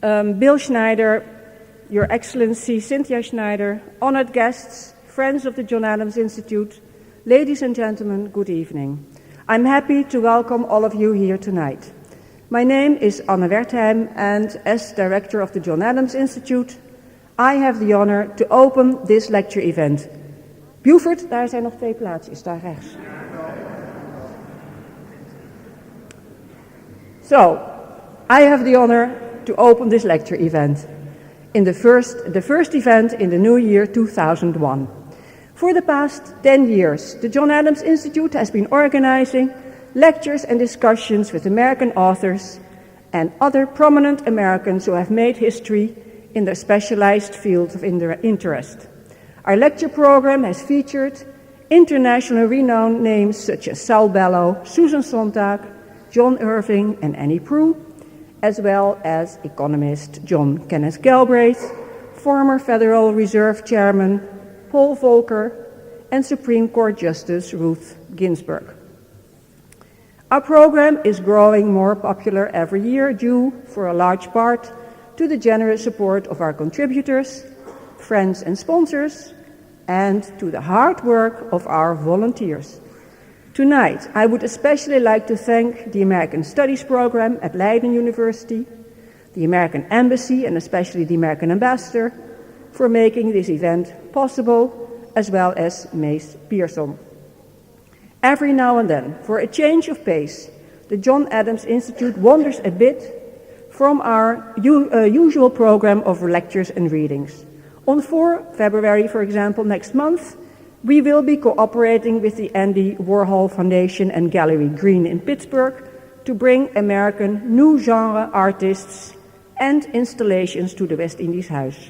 Bill Schneider, Your Excellency Cynthia Schneider, honored guests, friends of the John Adams Institute, ladies and gentlemen, good evening. I'm happy to welcome all of you here tonight. My name is Anne Wertheim, and as director of the John Adams Institute, I have the honor to open this lecture event. Buford, daar zijn nog 2 plaatsjes, daar rechts. So, I have the honor to open this lecture event, in the first event in the new year 2001. For the past 10 years, the John Adams Institute has been organizing lectures and discussions with American authors and other prominent Americans who have made history in their specialized fields of interest. Our lecture program has featured internationally renowned names such as Saul Bellow, Susan Sontag, John Irving, and Annie Proulx, as well as economist John Kenneth Galbraith, former Federal Reserve Chairman Paul Volcker, and Supreme Court Justice Ruth Ginsburg. Our program is growing more popular every year due, for a large part, to the generous support of our contributors, friends and sponsors, and to the hard work of our volunteers. Tonight, I would especially like to thank the American Studies program at Leiden University, the American Embassy, and especially the American Ambassador for making this event possible, as well as Mace Pearson. Every now and then, for a change of pace, the John Adams Institute wanders a bit from our usual program of lectures and readings. On 4 February, for example, next month, we will be cooperating with the Andy Warhol Foundation and Gallery Green in Pittsburgh to bring American new genre artists and installations to the West Indies House.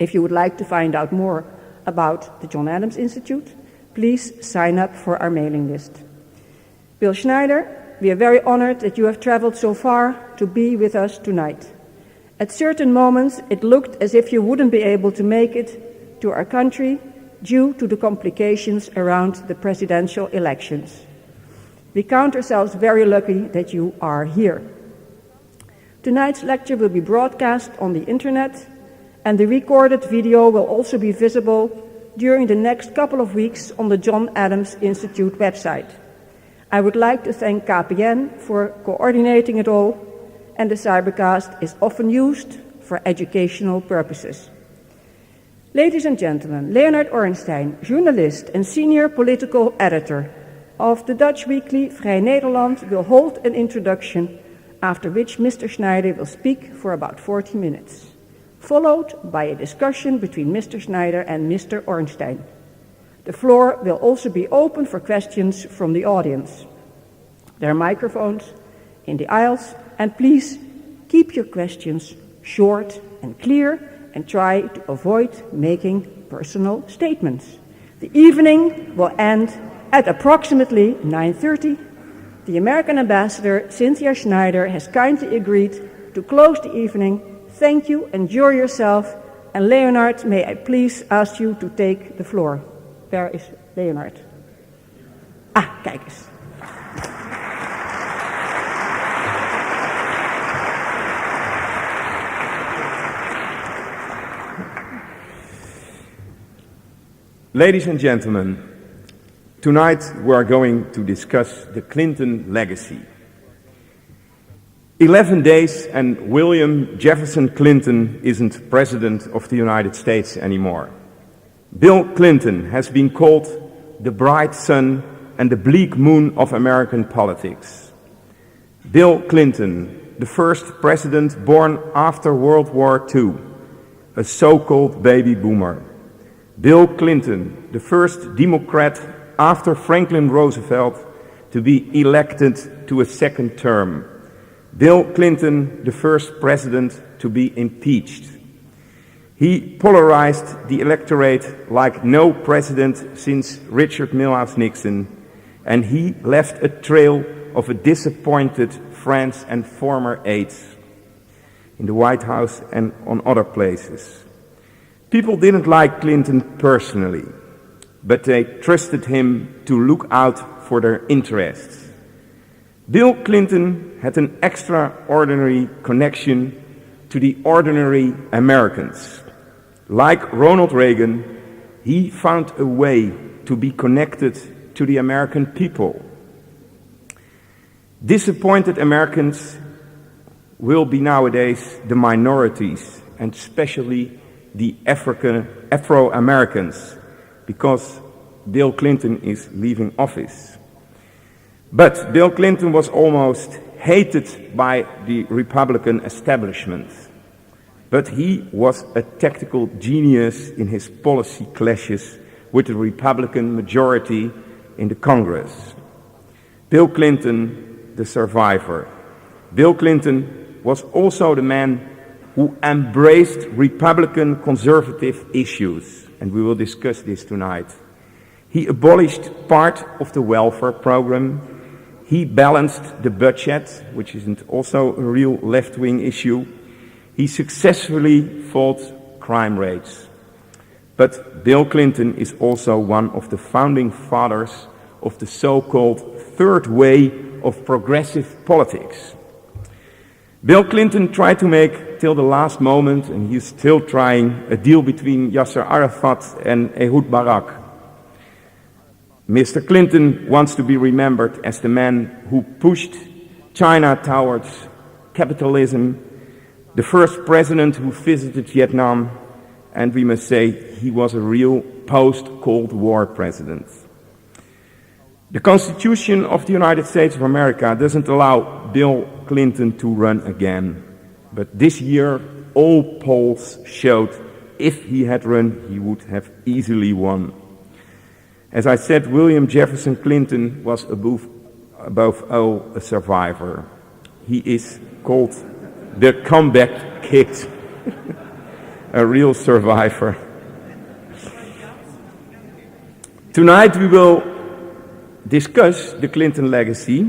If you would like to find out more about the John Adams Institute, please sign up for our mailing list. Bill Schneider, we are very honored that you have traveled so far to be with us tonight. At certain moments, it looked as if you wouldn't be able to make it to our country due to the complications around the presidential elections. We count ourselves very lucky that you are here. Tonight's lecture will be broadcast on the internet, and the recorded video will also be visible during the next couple of weeks on the John Adams Institute website. I would like to thank KPN for coordinating it all, and the cybercast is often used for educational purposes. Ladies and gentlemen, Leonard Ornstein, journalist and senior political editor of the Dutch weekly Vrij Nederland, will hold an introduction, after which Mr. Schneider will speak for about 40 minutes, followed by a discussion between Mr. Schneider and Mr. Ornstein. The floor will also be open for questions from the audience. There are microphones in the aisles, and please keep your questions short and clear and try to avoid making personal statements. The evening will end at approximately 9:30. The American Ambassador, Cynthia Schneider, has kindly agreed to close the evening. Thank you, enjoy yourself, and Leonard, may I please ask you to take the floor. Where is Leonard? Ah, kijk eens. Ladies and gentlemen, tonight we are going to discuss the Clinton legacy. 11 days and William Jefferson Clinton isn't president of the United States anymore. Bill Clinton has been called the bright sun and the bleak moon of American politics. Bill Clinton, the first president born after World War II, a so-called baby boomer. Bill Clinton, the first Democrat after Franklin Roosevelt to be elected to a second term. Bill Clinton, the first president to be impeached. He polarized the electorate like no president since Richard Milhouse Nixon, and he left a trail of a disappointed friends and former aides in the White House and on other places. People didn't like Clinton personally, but they trusted him to look out for their interests. Bill Clinton had an extraordinary connection to the ordinary Americans. Like Ronald Reagan, he found a way to be connected to the American people. Disappointed Americans will be nowadays the minorities, and especially the Afro-Americans, because Bill Clinton is leaving office. But Bill Clinton was almost hated by the Republican establishment. But he was a tactical genius in his policy clashes with the Republican majority in the Congress. Bill Clinton, the survivor. Bill Clinton was also the man who embraced Republican conservative issues, and we will discuss this tonight. He abolished part of the welfare program. He balanced the budget, which isn't also a real left-wing issue. He successfully fought crime rates. But Bill Clinton is also one of the founding fathers of the so-called third way of progressive politics. Bill Clinton tried to make, till the last moment, and he's still trying, a deal between Yasser Arafat and Ehud Barak. Mr. Clinton wants to be remembered as the man who pushed China towards capitalism, the first president who visited Vietnam, and we must say he was a real post-Cold War president. The Constitution of the United States of America doesn't allow Bill Clinton to run again. But this year, all polls showed if he had run, he would have easily won. As I said, William Jefferson Clinton was above all a survivor. He is called the comeback kid, a real survivor. Tonight we will discuss the Clinton legacy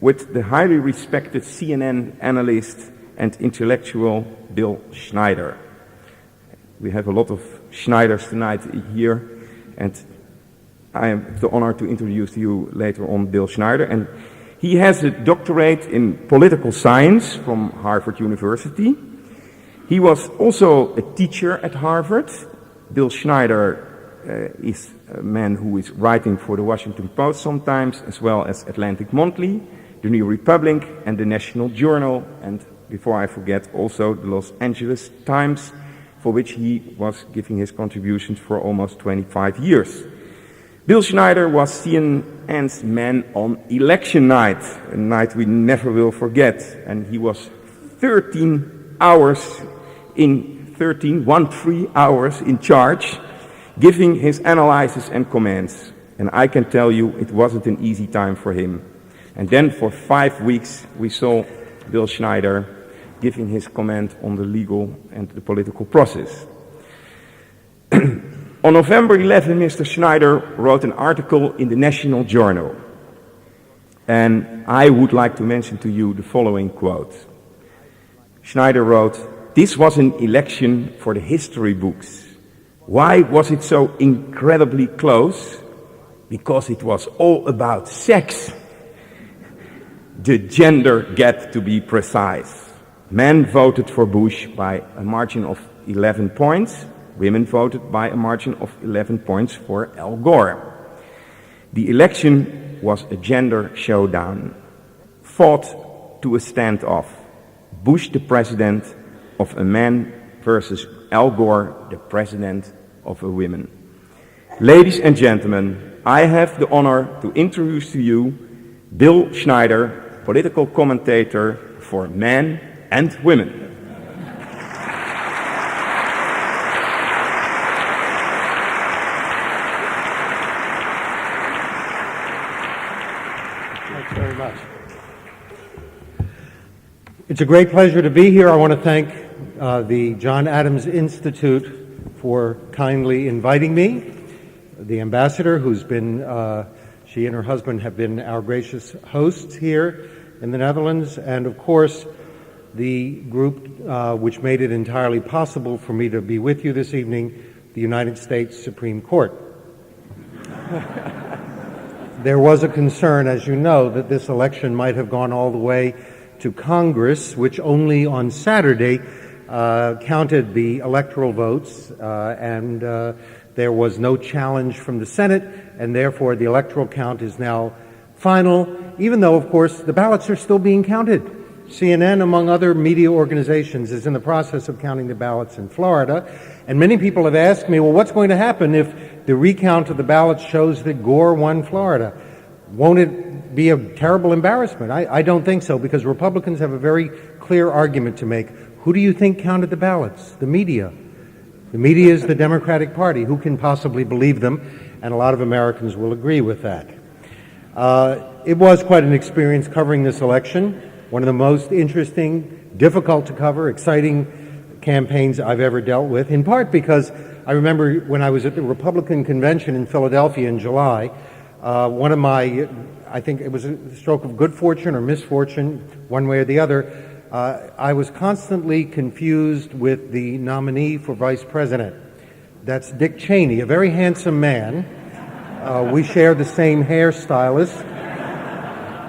with the highly respected CNN analyst and intellectual Bill Schneider. We have a lot of Schneiders tonight here, and I have the honor to introduce to you later on Bill Schneider. And he has a doctorate in political science from Harvard University. He was also a teacher at Harvard. Bill Schneider is a man who is writing for the Washington Post sometimes, as well as Atlantic Monthly, the New Republic, and the National Journal, and before I forget, also the Los Angeles Times, for which he was giving his contributions for almost 25 years. Bill Schneider was CNN's man on election night, a night we never will forget, and he was 13 hours in charge, giving his analysis and comments. And I can tell you it wasn't an easy time for him. And then for 5 weeks we saw Bill Schneider giving his comment on the legal and the political process. On November 11, Mr. Schneider wrote an article in the National Journal. And I would like to mention to you the following quote. Schneider wrote, "This was an election for the history books. Why was it so incredibly close? Because it was all about sex. The gender gap, to be precise. Men voted for Bush by a margin of 11 points. Women voted by a margin of 11 points for Al Gore. The election was a gender showdown, fought to a standoff. Bush the president of a man versus Al Gore the president of a woman. Ladies and gentlemen, I have the honor to introduce to you Bill Schneider, political commentator for men and women." Thanks very much. It's a great pleasure to be here. I want to thank the John Adams Institute for kindly inviting me, the ambassador who's been, she and her husband have been our gracious hosts here in the Netherlands, and of course the group which made it entirely possible for me to be with you this evening, the United States Supreme Court. There was a concern, as you know, that this election might have gone all the way to Congress, which only on Saturday counted the electoral votes, and there was no challenge from the Senate, and therefore the electoral count is now final, even though, of course, the ballots are still being counted. CNN, among other media organizations, is in the process of counting the ballots in Florida, and many people have asked me, well, what's going to happen if the recount of the ballots shows that Gore won Florida? Won't it be a terrible embarrassment? I don't think so, because Republicans have a very clear argument to make. Who do you think counted the ballots? The media. The media is the Democratic Party. Who can possibly believe them? And a lot of Americans will agree with that. It was quite an experience covering this election, one of the most interesting, difficult to cover, exciting campaigns I've ever dealt with, in part because I remember when I was at the Republican convention in Philadelphia in July, one of my, I think it was a stroke of good fortune or misfortune, one way or the other, I was constantly confused with the nominee for vice president. That's Dick Cheney, a very handsome man. We share the same hairstylist.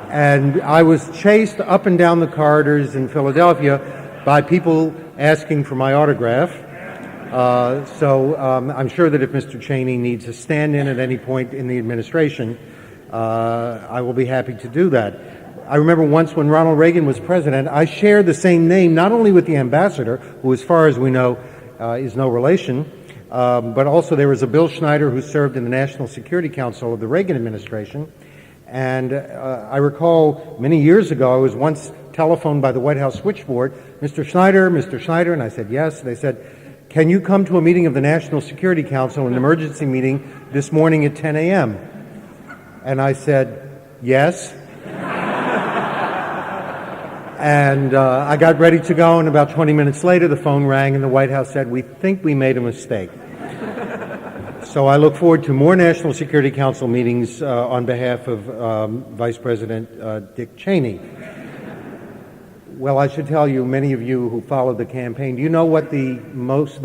And I was chased up and down the corridors in Philadelphia by people asking for my autograph. So I'm sure that if Mr. Cheney needs a stand-in at any point in the administration, I will be happy to do that. I remember once when Ronald Reagan was president, I shared the same name not only with the ambassador, who as far as we know is no relation, but also there was a Bill Schneider who served in the National Security Council of the Reagan administration. And I recall many years ago, I was once telephoned by the White House switchboard, Mr. Schneider, and I said yes. They said, can you come to a meeting of the National Security Council, an emergency meeting this morning at 10 a.m.? And I said, yes. And I got ready to go, and about 20 minutes later, the phone rang, and the White House said, we think we made a mistake. So I look forward to more National Security Council meetings on behalf of Vice President Dick Cheney. Well, I should tell you, many of you who followed the campaign, do you know what the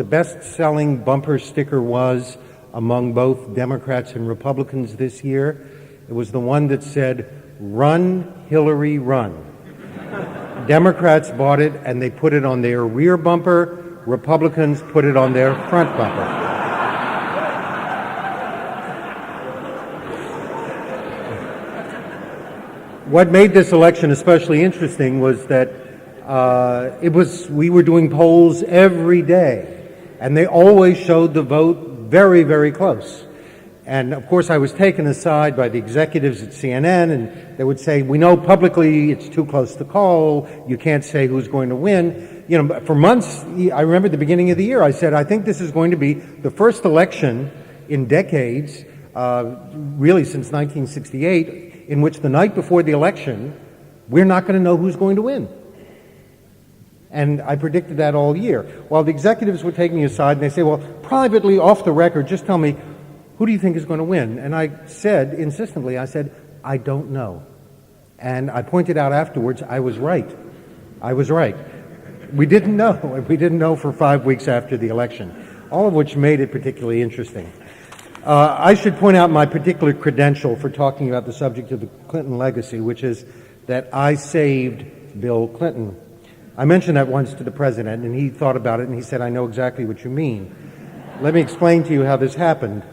best-selling bumper sticker was among both Democrats and Republicans this year? It was the one that said, "Run, Hillary, run." Democrats bought it and they put it on their rear bumper. Republicans put it on their front bumper. What made this election especially interesting was that we were doing polls every day, and they always showed the vote very, very close. And of course, I was taken aside by the executives at CNN, and they would say, we know publicly it's too close to call, you can't say who's going to win. You know, for months, I remember at the beginning of the year, I said, I think this is going to be the first election in decades, really since 1968, in which the night before the election, we're not going to know who's going to win. And I predicted that all year. While the executives would take me aside and they say, well, privately, off the record, just tell me, who do you think is going to win? And I said, insistently, I don't know. And I pointed out afterwards, I was right. We didn't know. We didn't know for 5 weeks after the election, all of which made it particularly interesting. I should point out my particular credential for talking about the subject of the Clinton legacy, which is that I saved Bill Clinton. I mentioned that once to the president, and he thought about it, and he said, I know exactly what you mean. Let me explain to you how this happened.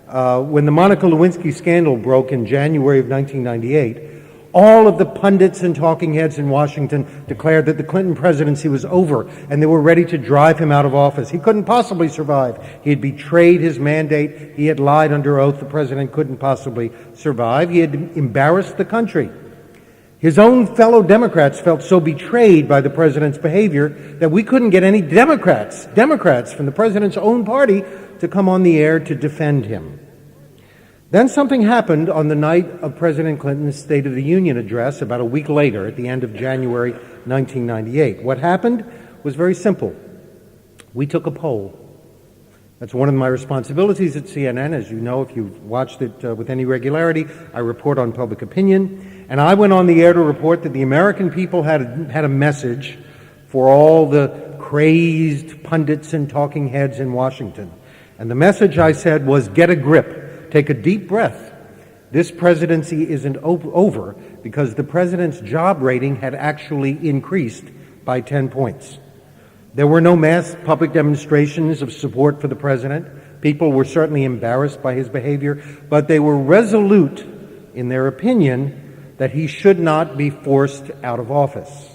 When the Monica Lewinsky scandal broke in January of 1998, all of the pundits and talking heads in Washington declared that the Clinton presidency was over, and they were ready to drive him out of office. He couldn't possibly survive. He had betrayed his mandate. He had lied under oath. The president couldn't possibly survive. He had embarrassed the country. His own fellow Democrats felt so betrayed by the president's behavior that we couldn't get any Democrats from the president's own party to come on the air to defend him. Then something happened on the night of President Clinton's State of the Union address about a week later, at the end of January 1998. What happened was very simple. We took a poll. That's one of my responsibilities at CNN. As you know, if you've watched it with any regularity, I report on public opinion. And I went on the air to report that the American people had a message for all the crazed pundits and talking heads in Washington. And the message, I said, was get a grip, take a deep breath. This presidency isn't over because the president's job rating had actually increased by 10 points. There were no mass public demonstrations of support for the president. People were certainly embarrassed by his behavior, but they were resolute in their opinion that he should not be forced out of office.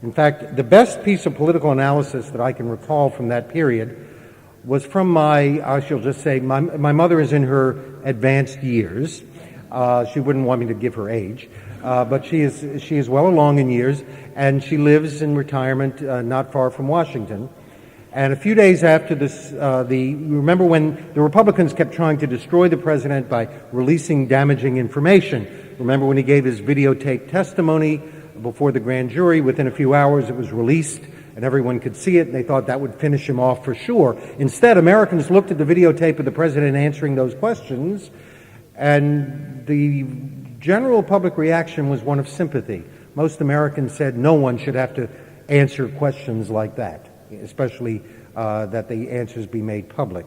In fact, the best piece of political analysis that I can recall from that period was from I shall just say, my mother is in her advanced years. She wouldn't want me to give her age, but she is well along in years, and she lives in retirement not far from Washington. And a few days after this, remember when the Republicans kept trying to destroy the president by releasing damaging information? Remember when he gave his videotaped testimony before the grand jury? Within a few hours it was released and everyone could see it, and they thought that would finish him off for sure. Instead, Americans looked at the videotape of the president answering those questions, and the general public reaction was one of sympathy. Most Americans said no one should have to answer questions like that, especially that the answers be made public.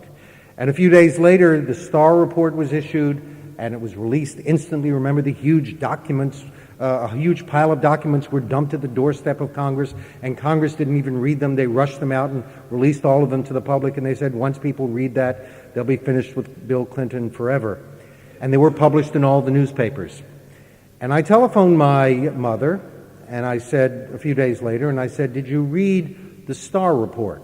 And a few days later, the Starr Report was issued, and it was released instantly. Remember, the huge documents, a huge pile of documents were dumped at the doorstep of Congress, and Congress didn't even read them. They rushed them out and released all of them to the public, and they said once people read that, they'll be finished with Bill Clinton forever. And they were published in all the newspapers. And I telephoned my mother, and I said, a few days later, and I said, "Did you read the Starr Report?"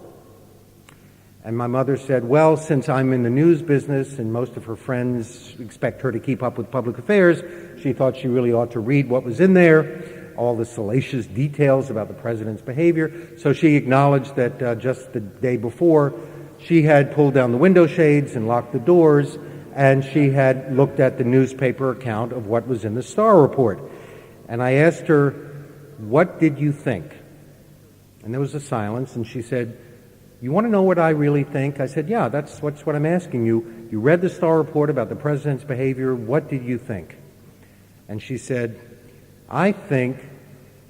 And my mother said, "Well, since I'm in the news business and most of her friends expect her to keep up with public affairs, she thought she really ought to read what was in there, all the salacious details about the president's behavior." So she acknowledged that just the day before, she had pulled down the window shades and locked the doors, and she had looked at the newspaper account of what was in the Starr Report. And I asked her, "What did you think?" And there was a silence, and she said, "You want to know what I really think?" I said, "Yeah, that's what I'm asking you. You read the Starr Report about the president's behavior. What did you think?" And she said, "I think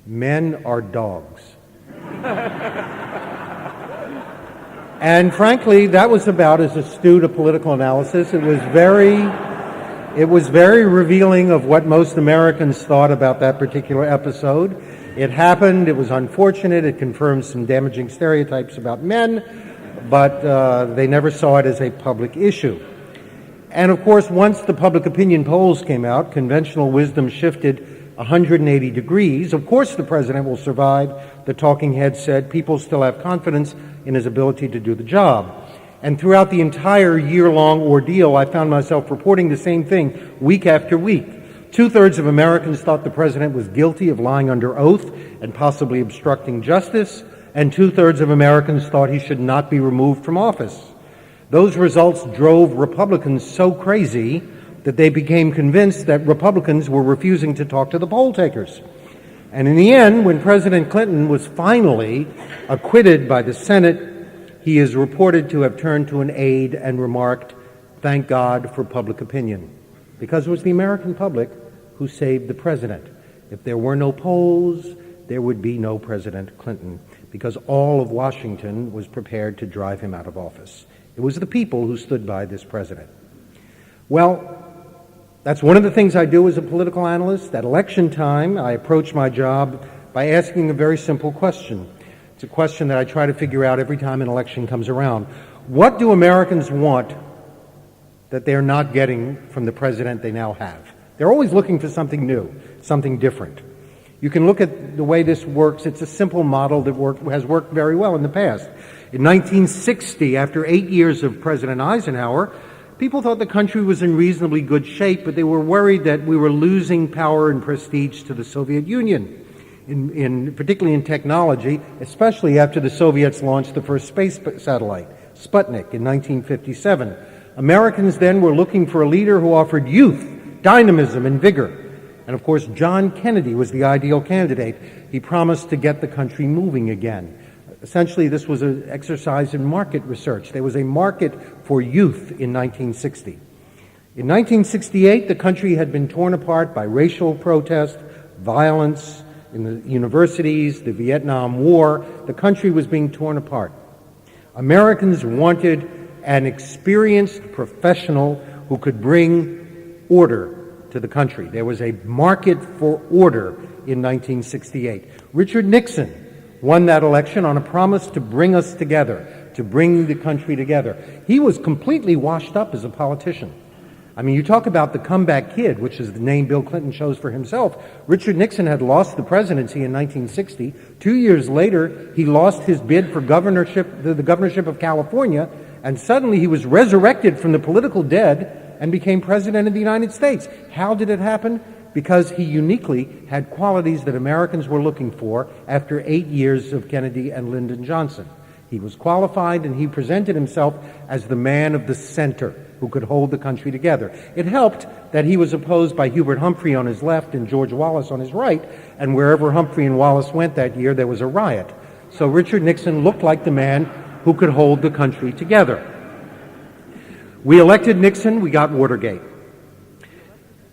men are dogs." And frankly, that was about as astute a political analysis. It was very revealing of what most Americans thought about that particular episode. It happened, it was unfortunate, it confirmed some damaging stereotypes about men, but they never saw it as a public issue. And of course, once the public opinion polls came out, conventional wisdom shifted 180 degrees. Of course the president will survive, the talking head said. People still have confidence in his ability to do the job. And throughout the entire year-long ordeal, I found myself reporting the same thing week after week. 2/3 of Americans thought the president was guilty of lying under oath and possibly obstructing justice, and 2/3 of Americans thought he should not be removed from office. Those results drove Republicans so crazy that they became convinced that Republicans were refusing to talk to the poll takers. And in the end, when President Clinton was finally acquitted by the Senate, he is reported to have turned to an aide and remarked, "Thank God for public opinion," because it was the American public who saved the president. If there were no polls, there would be no President Clinton, because all of Washington was prepared to drive him out of office. It was the people who stood by this president. Well, that's one of the things I do as a political analyst. At election time, I approach my job by asking a very simple question. It's a question that I try to figure out every time an election comes around. What do Americans want that they're not getting from the president they now have? They're always looking for something new, something different. You can look at the way this works. It's a simple model that has worked very well in the past. In 1960, after 8 years of President Eisenhower, people thought the country was in reasonably good shape, but they were worried that we were losing power and prestige to the Soviet Union, particularly in technology, especially after the Soviets launched the first space satellite, Sputnik, in 1957. Americans then were looking for a leader who offered youth, dynamism, and vigor. And of course, John Kennedy was the ideal candidate. He promised to get the country moving again. Essentially, this was an exercise in market research. There was a market for youth in 1960. In 1968, the country had been torn apart by racial protest, violence in the universities, the Vietnam War. The country was being torn apart. Americans wanted an experienced professional who could bring order to the country. There was a market for order in 1968. Richard Nixon won that election on a promise to bring us together, to bring the country together. He was completely washed up as a politician. I mean, you talk about the comeback kid, which is the name Bill Clinton chose for himself. Richard Nixon had lost the presidency in 1960. 2 years later, he lost his bid for the governorship of California, and suddenly he was resurrected from the political dead and became president of the United States. How did it happen? Because he uniquely had qualities that Americans were looking for after 8 years of Kennedy and Lyndon Johnson. He was qualified, and he presented himself as the man of the center who could hold the country together. It helped that he was opposed by Hubert Humphrey on his left and George Wallace on his right, and wherever Humphrey and Wallace went that year, there was a riot. So Richard Nixon looked like the man who could hold the country together. We elected Nixon, we got Watergate.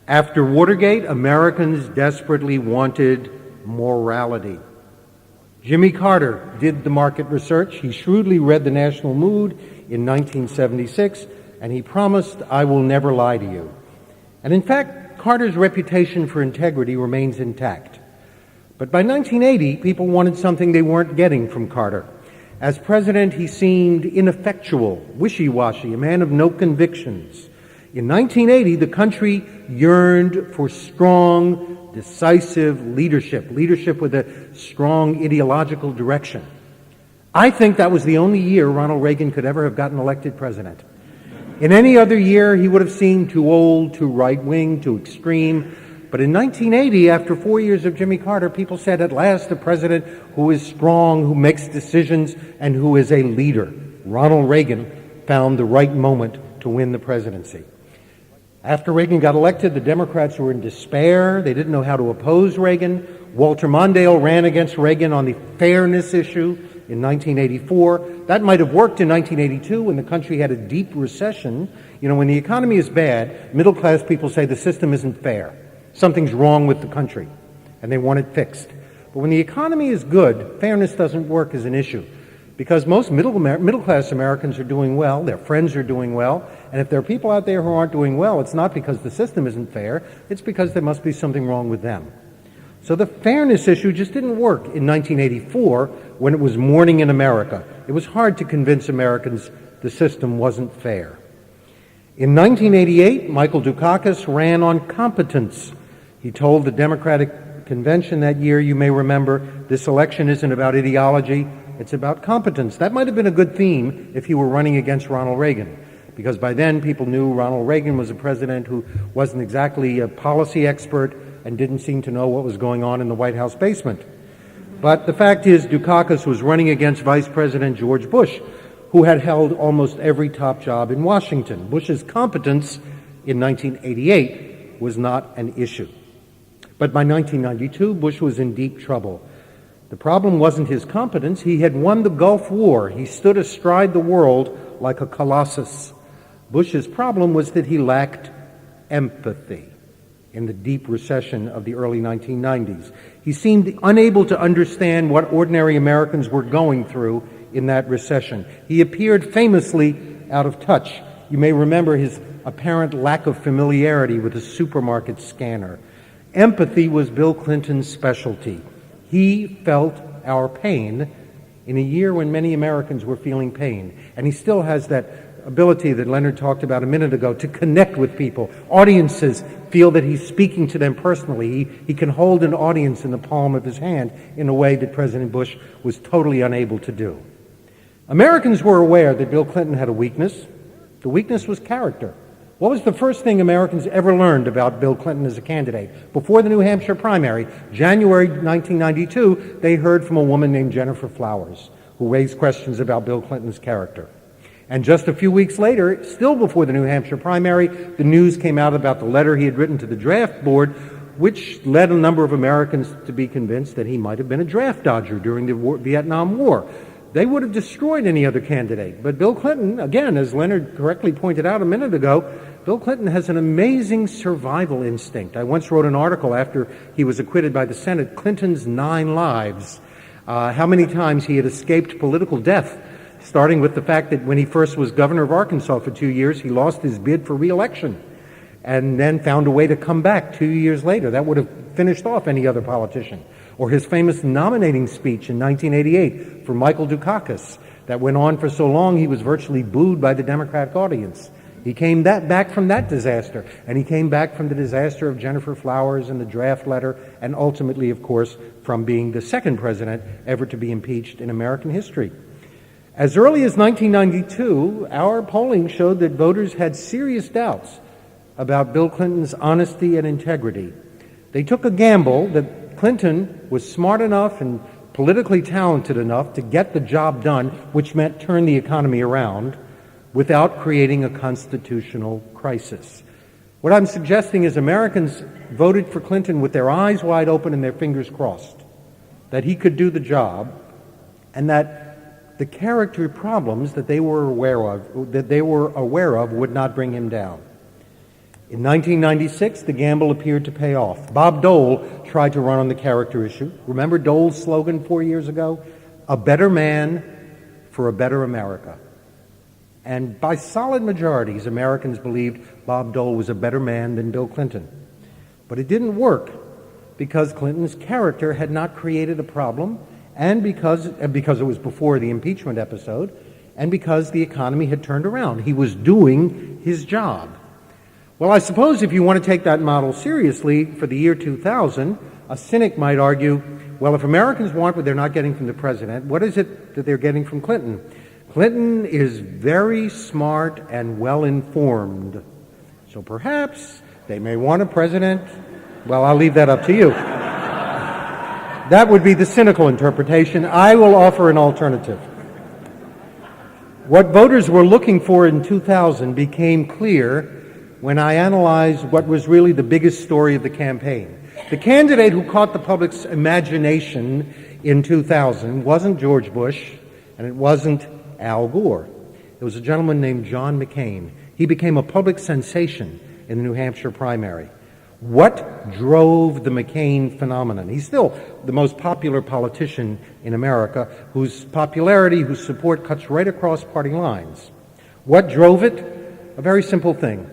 After Watergate, Americans desperately wanted morality. Jimmy Carter did the market research. He shrewdly read the national mood in 1976, and he promised, "I will never lie to you." And in fact, Carter's reputation for integrity remains intact. But by 1980, people wanted something they weren't getting from Carter. As president, he seemed ineffectual, wishy-washy, a man of no convictions. In 1980, the country yearned for strong, decisive leadership with a strong ideological direction. I think that was the only year Ronald Reagan could ever have gotten elected president. In any other year, he would have seemed too old, too right-wing, too extreme. But in 1980, after 4 years of Jimmy Carter, people said, at last, a president who is strong, who makes decisions, and who is a leader. Ronald Reagan found the right moment to win the presidency. After Reagan got elected, the Democrats were in despair. They didn't know how to oppose Reagan. Walter Mondale ran against Reagan on the fairness issue in 1984. That might have worked in 1982 when the country had a deep recession. You know, when the economy is bad, middle-class people say the system isn't fair. Something's wrong with the country, and they want it fixed. But when the economy is good, fairness doesn't work as an issue, because most middle-class Americans are doing well, their friends are doing well, and if there are people out there who aren't doing well, it's not because the system isn't fair, it's because there must be something wrong with them. So the fairness issue just didn't work in 1984 when it was morning in America. It was hard to convince Americans the system wasn't fair. In 1988, Michael Dukakis ran on competence. He told the Democratic Convention that year, you may remember, this election isn't about ideology, it's about competence. That might have been a good theme if he were running against Ronald Reagan, because by then people knew Ronald Reagan was a president who wasn't exactly a policy expert and didn't seem to know what was going on in the White House basement. But the fact is, Dukakis was running against Vice President George Bush, who had held almost every top job in Washington. Bush's competence in 1988 was not an issue. But by 1992, Bush was in deep trouble. The problem wasn't his competence. He had won the Gulf War. He stood astride the world like a colossus. Bush's problem was that he lacked empathy in the deep recession of the early 1990s. He seemed unable to understand what ordinary Americans were going through in that recession. He appeared famously out of touch. You may remember his apparent lack of familiarity with a supermarket scanner. Empathy was Bill Clinton's specialty. He felt our pain in a year when many Americans were feeling pain. And he still has that ability that Leonard talked about a minute ago to connect with people. Audiences feel that he's speaking to them personally. He can hold an audience in the palm of his hand in a way that President Bush was totally unable to do. Americans were aware that Bill Clinton had a weakness. The weakness was character. What was the first thing Americans ever learned about Bill Clinton as a candidate? Before the New Hampshire primary, January 1992, they heard from a woman named Jennifer Flowers, who raised questions about Bill Clinton's character. And just a few weeks later, still before the New Hampshire primary, the news came out about the letter he had written to the draft board, which led a number of Americans to be convinced that he might have been a draft dodger during the Vietnam War. They would have destroyed any other candidate. But Bill Clinton, again, as Leonard correctly pointed out a minute ago, Bill Clinton has an amazing survival instinct. I once wrote an article after he was acquitted by the Senate, Clinton's 9 lives, how many times he had escaped political death, starting with the fact that when he first was governor of Arkansas for 2 years, he lost his bid for re-election and then found a way to come back 2 years later. That would have finished off any other politician. or his famous nominating speech in 1988 for Michael Dukakis that went on for so long he was virtually booed by the Democratic audience. He came back from that disaster, and he came back from the disaster of Jennifer Flowers and the draft letter, and ultimately, of course, from being the second president ever to be impeached in American history. As early as 1992, our polling showed that voters had serious doubts about Bill Clinton's honesty and integrity. They took a gamble that Clinton was smart enough and politically talented enough to get the job done, which meant turn the economy around, without creating a constitutional crisis. What I'm suggesting is Americans voted for Clinton with their eyes wide open and their fingers crossed, that he could do the job, and that the character problems that they were aware of would not bring him down. In 1996, the gamble appeared to pay off. Bob Dole tried to run on the character issue. Remember Dole's slogan 4 years ago? A better man for a better America. And by solid majorities, Americans believed Bob Dole was a better man than Bill Clinton. But it didn't work because Clinton's character had not created a problem, and because it was before the impeachment episode, and because the economy had turned around. He was doing his job. Well, I suppose if you want to take that model seriously for the year 2000, a cynic might argue, well, if Americans want what they're not getting from the president, what is it that they're getting from Clinton? Clinton is very smart and well-informed. So perhaps they may want a president. Well, I'll leave that up to you. That would be the cynical interpretation. I will offer an alternative. What voters were looking for in 2000 became clear when I analyzed what was really the biggest story of the campaign. The candidate who caught the public's imagination in 2000 wasn't George Bush, and it wasn't Al Gore. It was a gentleman named John McCain. He became a public sensation in the New Hampshire primary. What drove the McCain phenomenon? He's still the most popular politician in America, whose popularity, whose support cuts right across party lines. What drove it? A very simple thing.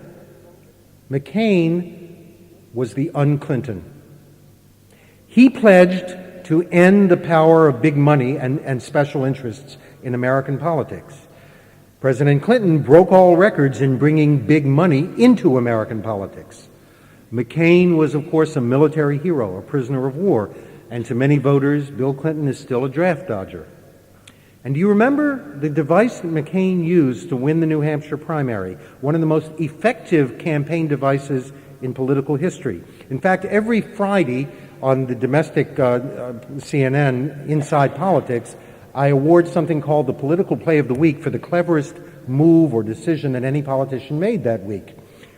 McCain was the un-Clinton. He pledged to end the power of big money and special interests in American politics. President Clinton broke all records in bringing big money into American politics. McCain was, of course, a military hero, a prisoner of war, and to many voters, Bill Clinton is still a draft dodger. And do you remember the device that McCain used to win the New Hampshire primary? One of the most effective campaign devices in political history. In fact, every Friday on the domestic CNN, Inside Politics, I award something called the Political Play of the Week for the cleverest move or decision that any politician made that week.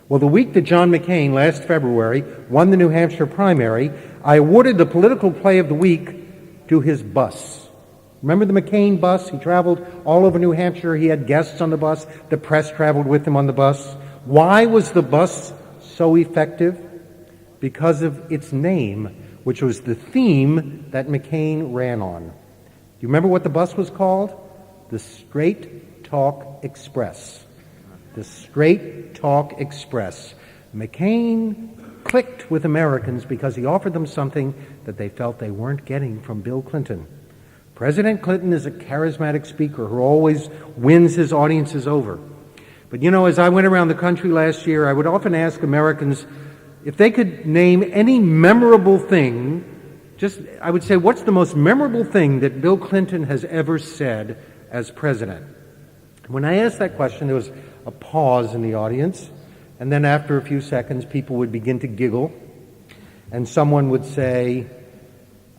Well, the week that John McCain, last February, won the New Hampshire primary, I awarded the Political Play of the Week to his bus. Remember the McCain bus? He traveled all over New Hampshire. He had guests on the bus. The press traveled with him on the bus. Why was the bus so effective? Because of its name, which was the theme that McCain ran on. Do you remember what the bus was called? The Straight Talk Express. The Straight Talk Express. McCain clicked with Americans because he offered them something that they felt they weren't getting from Bill Clinton. President Clinton is a charismatic speaker who always wins his audiences over. But you know, as I went around the country last year, I would often ask Americans if they could name any memorable thing, I would say, what's the most memorable thing that Bill Clinton has ever said as president? When I asked that question, there was a pause in the audience, and then after a few seconds, people would begin to giggle, and someone would say,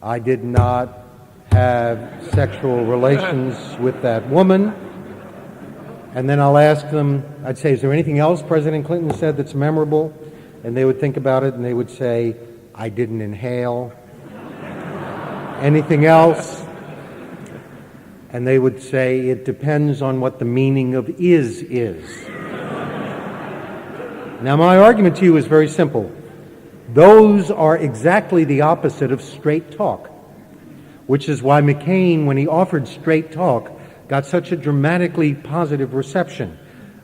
"I did not have sexual relations with that woman." And then I'll ask them, I'd say, "Is there anything else President Clinton said that's memorable?" And they would think about it, and they would say, "I didn't inhale." "Anything else?" And they would say, "It depends on what the meaning of is." Now, my argument to you is very simple. Those are exactly the opposite of straight talk, which is why McCain, when he offered straight talk, got such a dramatically positive reception.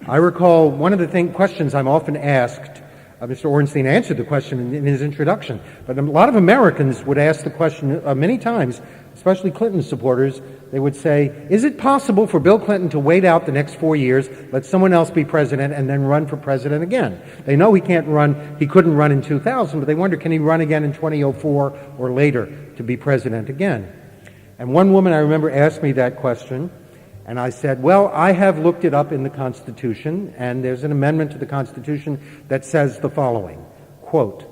I recall one of the questions I'm often asked Mr. Ornstein answered the question in his introduction, but a lot of Americans would ask the question many times, especially Clinton supporters. They would say, is it possible for Bill Clinton to wait out the next 4 years, let someone else be president, and then run for president again? They know he couldn't run in 2000, but they wonder, can he run again in 2004 or later to be president again? And one woman I remember asked me that question, and I said, well, I have looked it up in the Constitution, and there's an amendment to the Constitution that says the following, quote,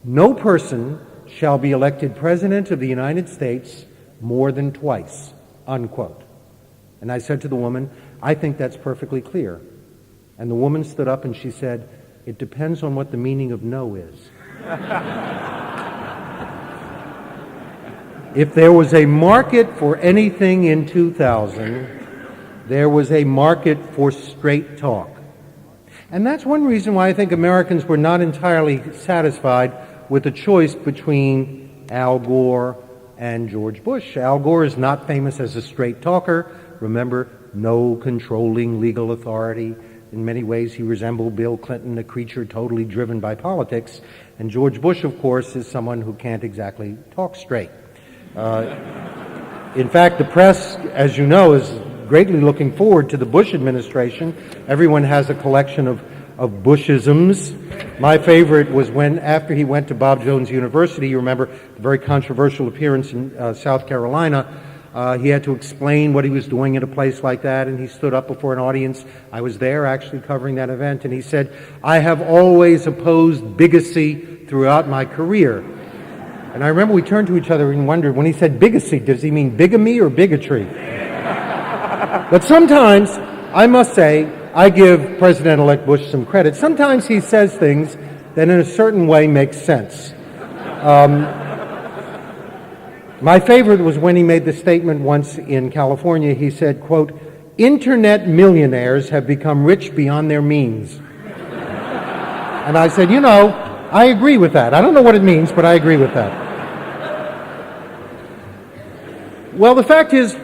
no person shall be elected president of the United States more than twice, unquote. And I said to the woman, I think that's perfectly clear. And the woman stood up and she said, it depends on what the meaning of no is. If there was a market for anything in 2000, there was a market for straight talk. And that's one reason why I think Americans were not entirely satisfied with the choice between Al Gore and George Bush. Al Gore is not famous as a straight talker. Remember, no controlling legal authority. In many ways, he resembled Bill Clinton, a creature totally driven by politics. And George Bush, of course, is someone who can't exactly talk straight. In fact, the press, as you know, is greatly looking forward to the Bush administration. Everyone has a collection of Bushisms. My favorite was when, after he went to Bob Jones University, you remember the very controversial appearance in South Carolina, he had to explain what he was doing at a place like that, and he stood up before an audience. I was there actually covering that event, and he said, I have always opposed bigotry throughout my career. And I remember we turned to each other and wondered, when he said bigotry, does he mean bigamy or bigotry? But sometimes, I must say, I give President-elect Bush some credit. Sometimes he says things that in a certain way make sense. My favorite was when he made the statement once in California. He said, quote, internet millionaires have become rich beyond their means. And I said, you know, I agree with that. I don't know what it means, but I agree with that. Well, the fact is,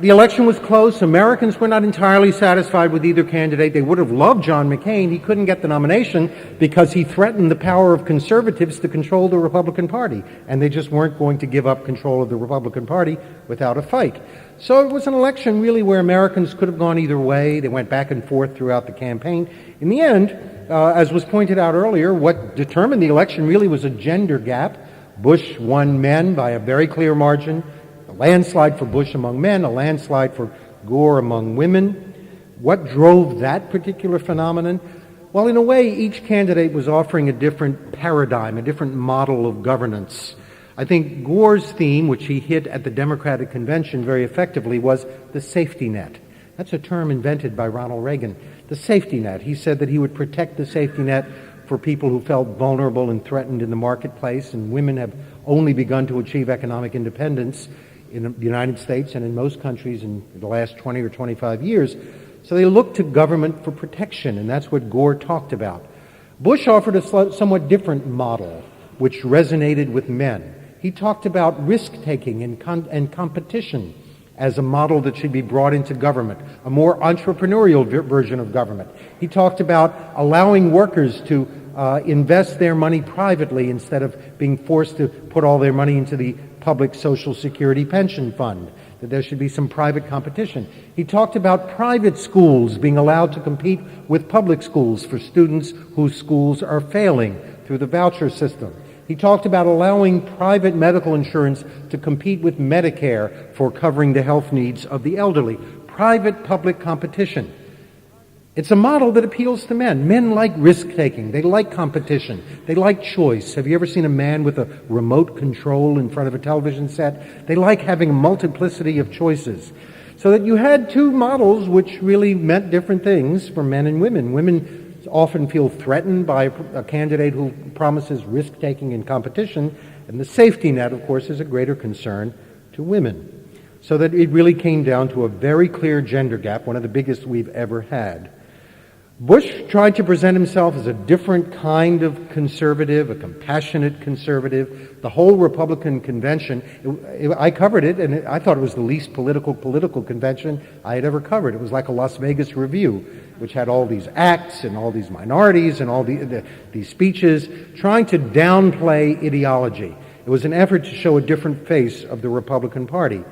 the election was close. Americans were not entirely satisfied with either candidate. They would have loved John McCain. He couldn't get the nomination because he threatened the power of conservatives to control the Republican Party, and they just weren't going to give up control of the Republican Party without a fight. So it was an election really where Americans could have gone either way. They went back and forth throughout the campaign. In the end, as was pointed out earlier, what determined the election really was a gender gap. Bush won men by a very clear margin. A landslide for Bush among men, a landslide for Gore among women. What drove that particular phenomenon? Well, in a way, each candidate was offering a different paradigm, a different model of governance. I think Gore's theme, which he hit at the Democratic Convention very effectively, was the safety net. That's a term invented by Ronald Reagan. The safety net. He said that he would protect the safety net for people who felt vulnerable and threatened in the marketplace, and women have only begun to achieve economic independence in the United States and in most countries in the last 20 or 25 years. So they looked to government for protection, and that's what Gore talked about. Bush offered a somewhat different model, which resonated with men. He talked about risk-taking and competition as a model that should be brought into government, a more entrepreneurial version of government. He talked about allowing workers to invest their money privately instead of being forced to put all their money into the public Social Security pension fund, that there should be some private competition. He talked about private schools being allowed to compete with public schools for students whose schools are failing through the voucher system. He talked about allowing private medical insurance to compete with Medicare for covering the health needs of the elderly. Private-public competition. It's a model that appeals to men. Men like risk-taking. They like competition. They like choice. Have you ever seen a man with a remote control in front of a television set? They like having a multiplicity of choices. So that you had two models which really meant different things for men and women. Women often feel threatened by a candidate who promises risk-taking and competition, and the safety net, of course, is a greater concern to women. So that it really came down to a very clear gender gap, one of the biggest we've ever had. Bush tried to present himself as a different kind of conservative, a compassionate conservative. The whole Republican convention, I covered it, and I thought it was the least political convention I had ever covered. It was like a Las Vegas review, which had all these acts and all these minorities and all these speeches trying to downplay ideology. It was an effort to show a different face of the Republican Party.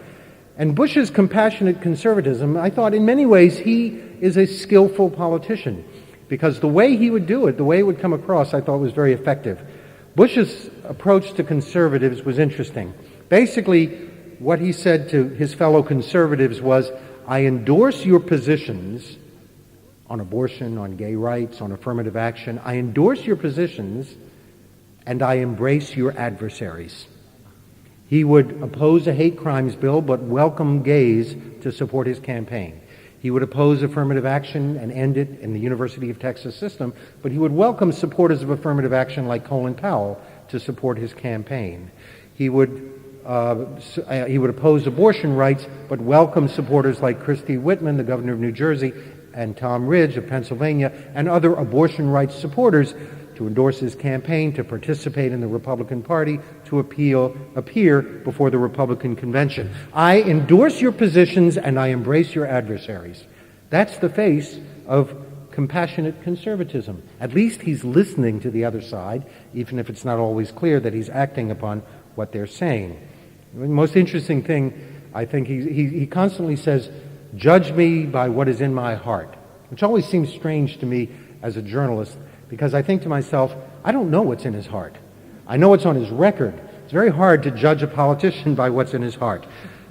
And Bush's compassionate conservatism, I thought in many ways he is a skillful politician, because the way he would do it, the way it would come across, I thought was very effective. Bush's approach to conservatives was interesting. Basically, what he said to his fellow conservatives was, I endorse your positions on abortion, on gay rights, on affirmative action. I endorse your positions, and I embrace your adversaries. He would oppose a hate crimes bill, but welcome gays to support his campaign. He would oppose affirmative action and end it in the University of Texas system, but he would welcome supporters of affirmative action like Colin Powell to support his campaign. He would oppose abortion rights, but welcome supporters like Christie Whitman, the governor of New Jersey, and Tom Ridge of Pennsylvania, and other abortion rights supporters to endorse his campaign, to participate in the Republican Party, to appear before the Republican convention. I endorse your positions and I embrace your adversaries. That's the face of compassionate conservatism. At least he's listening to the other side, even if it's not always clear that he's acting upon what they're saying. The most interesting thing, I think, he constantly says, judge me by what is in my heart, which always seems strange to me as a journalist, because I think to myself, I don't know what's in his heart. I know what's on his record. It's very hard to judge a politician by what's in his heart.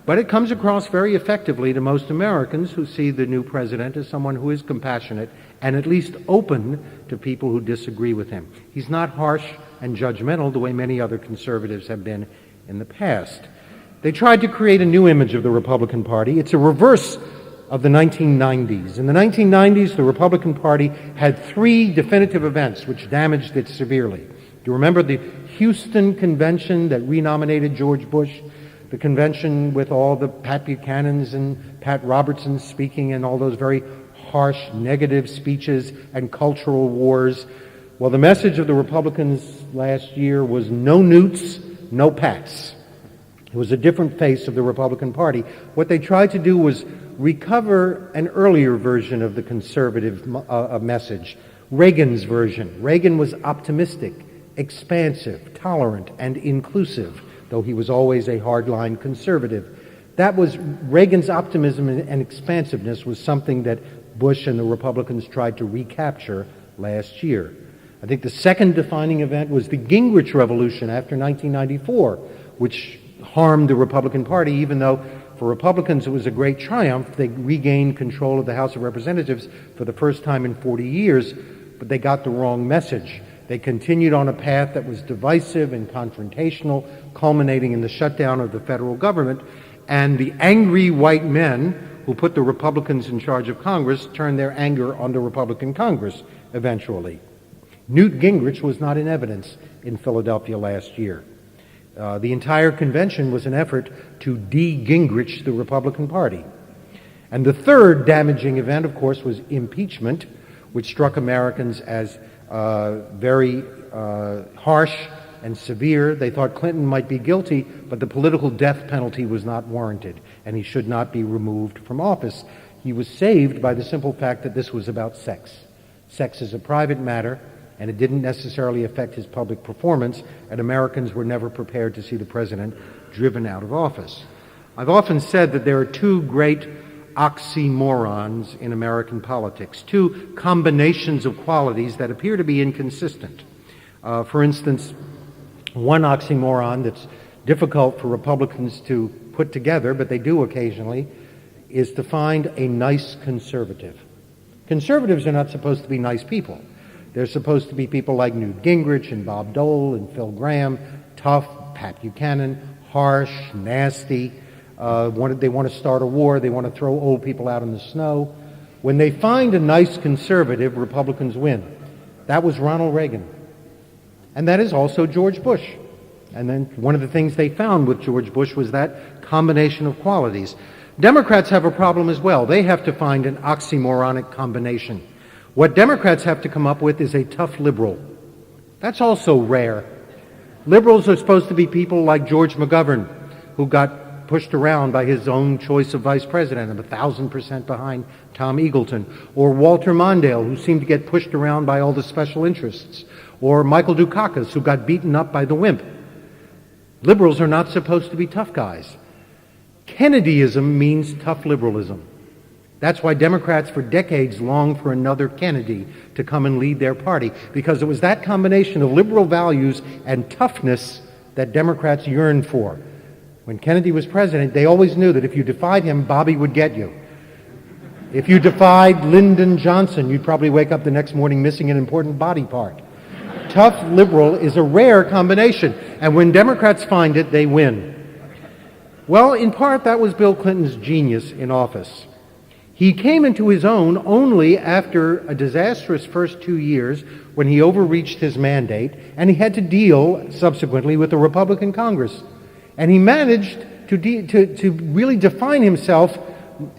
But it comes across very effectively to most Americans who see the new president as someone who is compassionate and at least open to people who disagree with him. He's not harsh and judgmental the way many other conservatives have been in the past. They tried to create a new image of the Republican Party. It's a reverse of the 1990s. In the 1990s, the Republican Party had three definitive events which damaged it severely. Do you remember the Houston convention that renominated George Bush? The convention with all the Pat Buchanans and Pat Robertsons speaking and all those very harsh, negative speeches and cultural wars. Well, the message of the Republicans last year was no Newts, no Pats. It was a different face of the Republican Party. What they tried to do was recover an earlier version of the conservative message, Reagan's version. Reagan was optimistic, expansive, tolerant, and inclusive, though he was always a hardline conservative. That was Reagan's optimism and expansiveness was something that Bush and the Republicans tried to recapture last year. I think the second defining event was the Gingrich Revolution after 1994, which harmed the Republican Party, even though for Republicans it was a great triumph. They regained control of the House of Representatives for the first time in 40 years, but they got the wrong message. They continued on a path that was divisive and confrontational, culminating in the shutdown of the federal government, and the angry white men who put the Republicans in charge of Congress turned their anger on the Republican Congress eventually. Newt Gingrich was not in evidence in Philadelphia last year. The entire convention was an effort to de-Gingrich the Republican Party. And the third damaging event, of course, was impeachment, which struck Americans as very harsh and severe. They thought Clinton might be guilty, but the political death penalty was not warranted, and he should not be removed from office. He was saved by the simple fact that this was about sex. Sex is a private matter, and it didn't necessarily affect his public performance, and Americans were never prepared to see the president driven out of office. I've often said that there are two great oxymorons in American politics, two combinations of qualities that appear to be inconsistent. For instance, one oxymoron that's difficult for Republicans to put together, but they do occasionally, is to find a nice conservative. Conservatives are not supposed to be nice people. They're supposed to be people like Newt Gingrich and Bob Dole and Phil Gramm, tough, Pat Buchanan, harsh, nasty. They want to start a war. They want to throw old people out in the snow. When they find a nice conservative, Republicans win. That was Ronald Reagan. And that is also George Bush. And then one of the things they found with George Bush was that combination of qualities. Democrats have a problem as well. They have to find an oxymoronic combination. What Democrats have to come up with is a tough liberal. That's also rare. Liberals are supposed to be people like George McGovern, who got pushed around by his own choice of vice president, and 1,000% behind Tom Eagleton, or Walter Mondale, who seemed to get pushed around by all the special interests, or Michael Dukakis, who got beaten up by the wimp. Liberals are not supposed to be tough guys. Kennedyism means tough liberalism. That's why Democrats for decades longed for another Kennedy to come and lead their party, because it was that combination of liberal values and toughness that Democrats yearned for. When Kennedy was president, they always knew that if you defied him, Bobby would get you. If you defied Lyndon Johnson, you'd probably wake up the next morning missing an important body part. Tough liberal is a rare combination, and when Democrats find it, they win. Well, in part, that was Bill Clinton's genius in office. He came into his own only after a disastrous first 2 years when he overreached his mandate, and he had to deal subsequently with the Republican Congress. And he managed to really define himself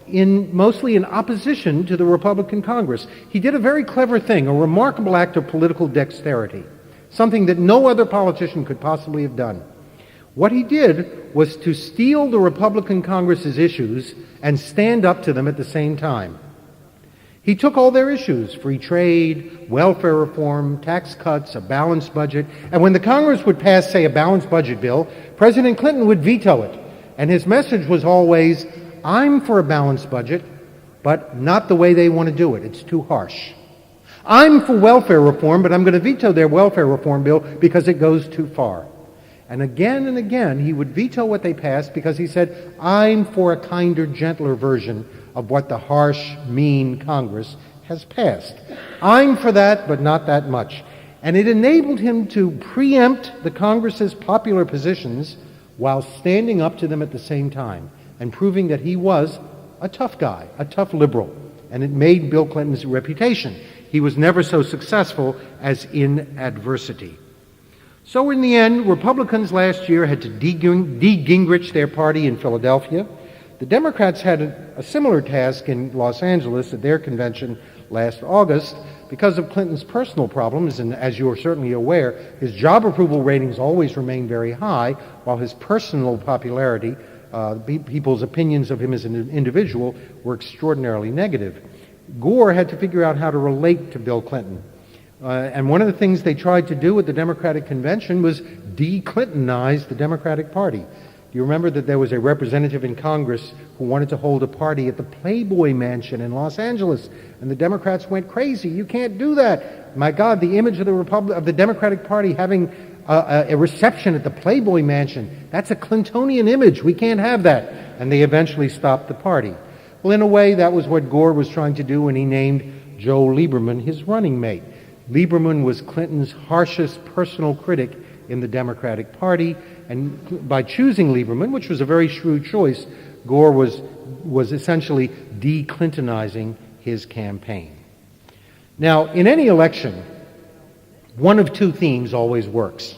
mostly in opposition to the Republican Congress. He did a very clever thing, a remarkable act of political dexterity, something that no other politician could possibly have done. What he did was to steal the Republican Congress's issues and stand up to them at the same time. He took all their issues, free trade, welfare reform, tax cuts, a balanced budget, and when the Congress would pass, say, a balanced budget bill, President Clinton would veto it. And his message was always, I'm for a balanced budget, but not the way they want to do it. It's too harsh. I'm for welfare reform, but I'm going to veto their welfare reform bill because it goes too far. And again, he would veto what they passed because he said, I'm for a kinder, gentler version of what the harsh, mean Congress has passed. I'm for that, but not that much. And it enabled him to preempt the Congress's popular positions while standing up to them at the same time and proving that he was a tough guy, a tough liberal. And it made Bill Clinton's reputation. He was never so successful as in adversity. So in the end, Republicans last year had to de-Gingrich their party in Philadelphia. The Democrats had a similar task in Los Angeles at their convention last August. Because of Clinton's personal problems, and as you're certainly aware, his job approval ratings always remained very high, while his personal popularity, people's opinions of him as an individual, were extraordinarily negative. Gore had to figure out how to relate to Bill Clinton. And one of the things they tried to do at the Democratic Convention was de-Clintonize the Democratic Party. You remember that there was a representative in Congress who wanted to hold a party at the Playboy Mansion in Los Angeles, and the Democrats went crazy. You can't do that. My God, the image of the Democratic Party having a reception at the Playboy Mansion, that's a Clintonian image. We can't have that. And they eventually stopped the party. Well, in a way, that was what Gore was trying to do when he named Joe Lieberman his running mate. Lieberman was Clinton's harshest personal critic in the Democratic Party, and by choosing Lieberman, which was a very shrewd choice, Gore was essentially de-Clintonizing his campaign. Now, in any election, one of two themes always works.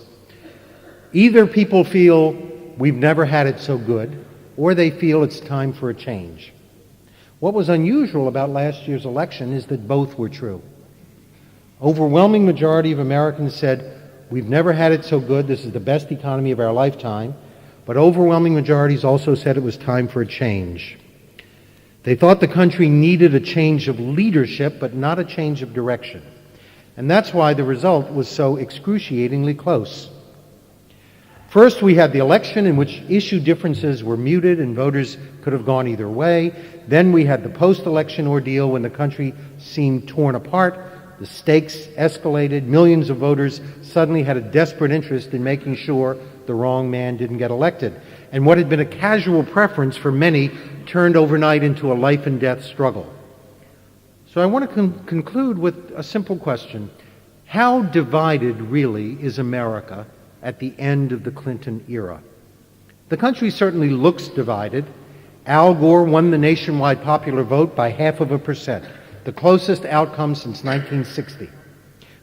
Either people feel we've never had it so good, or they feel it's time for a change. What was unusual about last year's election is that both were true. Overwhelming majority of Americans said, we've never had it so good, this is the best economy of our lifetime, but overwhelming majorities also said it was time for a change. They thought the country needed a change of leadership, but not a change of direction. And that's why the result was so excruciatingly close. First, we had the election in which issue differences were muted and voters could have gone either way. Then we had the post-election ordeal when the country seemed torn apart. The stakes escalated. Millions of voters suddenly had a desperate interest in making sure the wrong man didn't get elected. And what had been a casual preference for many turned overnight into a life and death struggle. So I want to conclude with a simple question. How divided really is America at the end of the Clinton era? The country certainly looks divided. Al Gore won the nationwide popular vote by 0.5%. The closest outcome since 1960.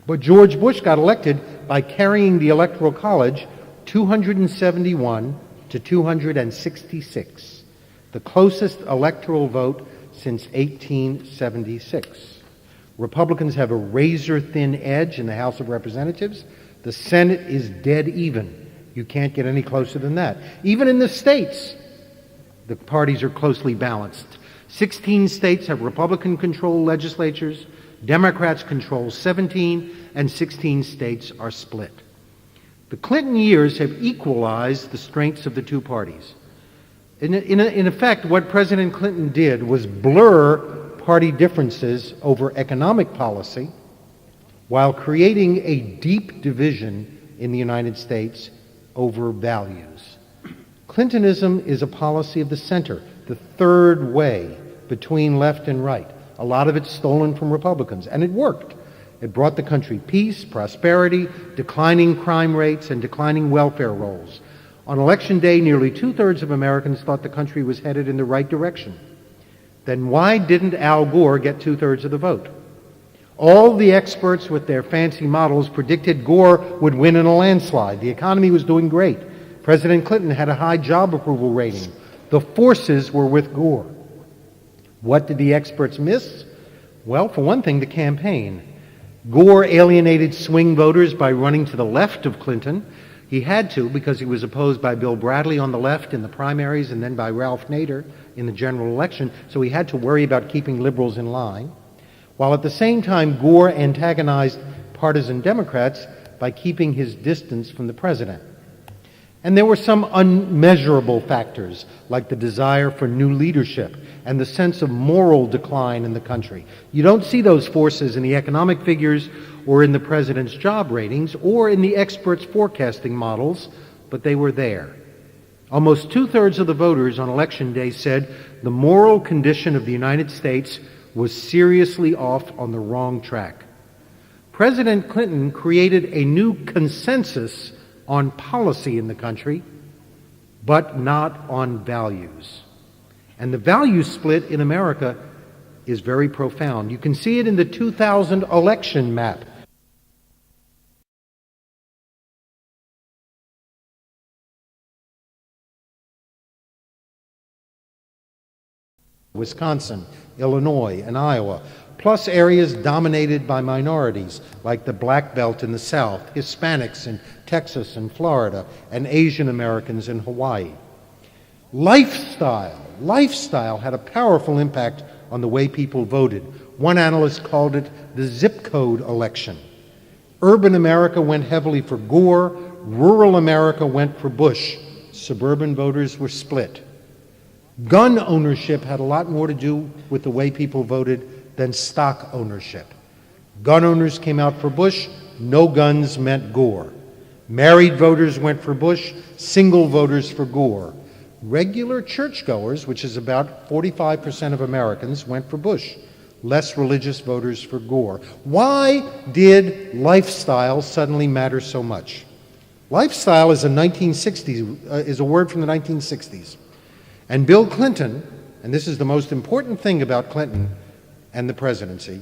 But George Bush got elected by carrying the Electoral College 271 to 266, the closest electoral vote since 1876. Republicans have a razor-thin edge in the House of Representatives. The Senate is dead even. You can't get any closer than that. Even in the states, the parties are closely balanced. 16 states have Republican-controlled legislatures. Democrats control 17, and 16 states are split. The Clinton years have equalized the strengths of the two parties. In effect, what President Clinton did was blur party differences over economic policy while creating a deep division in the United States over values. Clintonism is a policy of the center, the third way between left and right. A lot of it's stolen from Republicans, and it worked. It brought the country peace, prosperity, declining crime rates, and declining welfare rolls. On Election Day, nearly two-thirds of Americans thought the country was headed in the right direction. Then why didn't Al Gore get two-thirds of the vote? All the experts with their fancy models predicted Gore would win in a landslide. The economy was doing great. President Clinton had a high job approval rating. The forces were with Gore. What did the experts miss? Well, for one thing, the campaign. Gore alienated swing voters by running to the left of Clinton. He had to because he was opposed by Bill Bradley on the left in the primaries and then by Ralph Nader in the general election, so he had to worry about keeping liberals in line, while at the same time Gore antagonized partisan Democrats by keeping his distance from the president. And there were some unmeasurable factors, like the desire for new leadership and the sense of moral decline in the country. You don't see those forces in the economic figures or in the president's job ratings or in the experts' forecasting models, but they were there. Almost two-thirds of the voters on Election Day said the moral condition of the United States was seriously off on the wrong track. President Clinton created a new consensus on policy in the country, but not on values. And the value split in America is very profound. You can see it in the 2000 election map. Wisconsin, Illinois, and Iowa, plus areas dominated by minorities like the Black Belt in the South, Hispanics in Texas and Florida, and Asian Americans in Hawaii. Lifestyle had a powerful impact on the way people voted. One analyst called it the zip code election. Urban America went heavily for Gore, rural America went for Bush. Suburban voters were split. Gun ownership had a lot more to do with the way people voted than stock ownership. Gun owners came out for Bush, no guns meant Gore. Married voters went for Bush, single voters for Gore. Regular churchgoers, which is about 45% of Americans, went for Bush. Less religious voters for Gore. Why did lifestyle suddenly matter so much? Lifestyle is a word from the 1960s. And Bill Clinton, and this is the most important thing about Clinton and the presidency,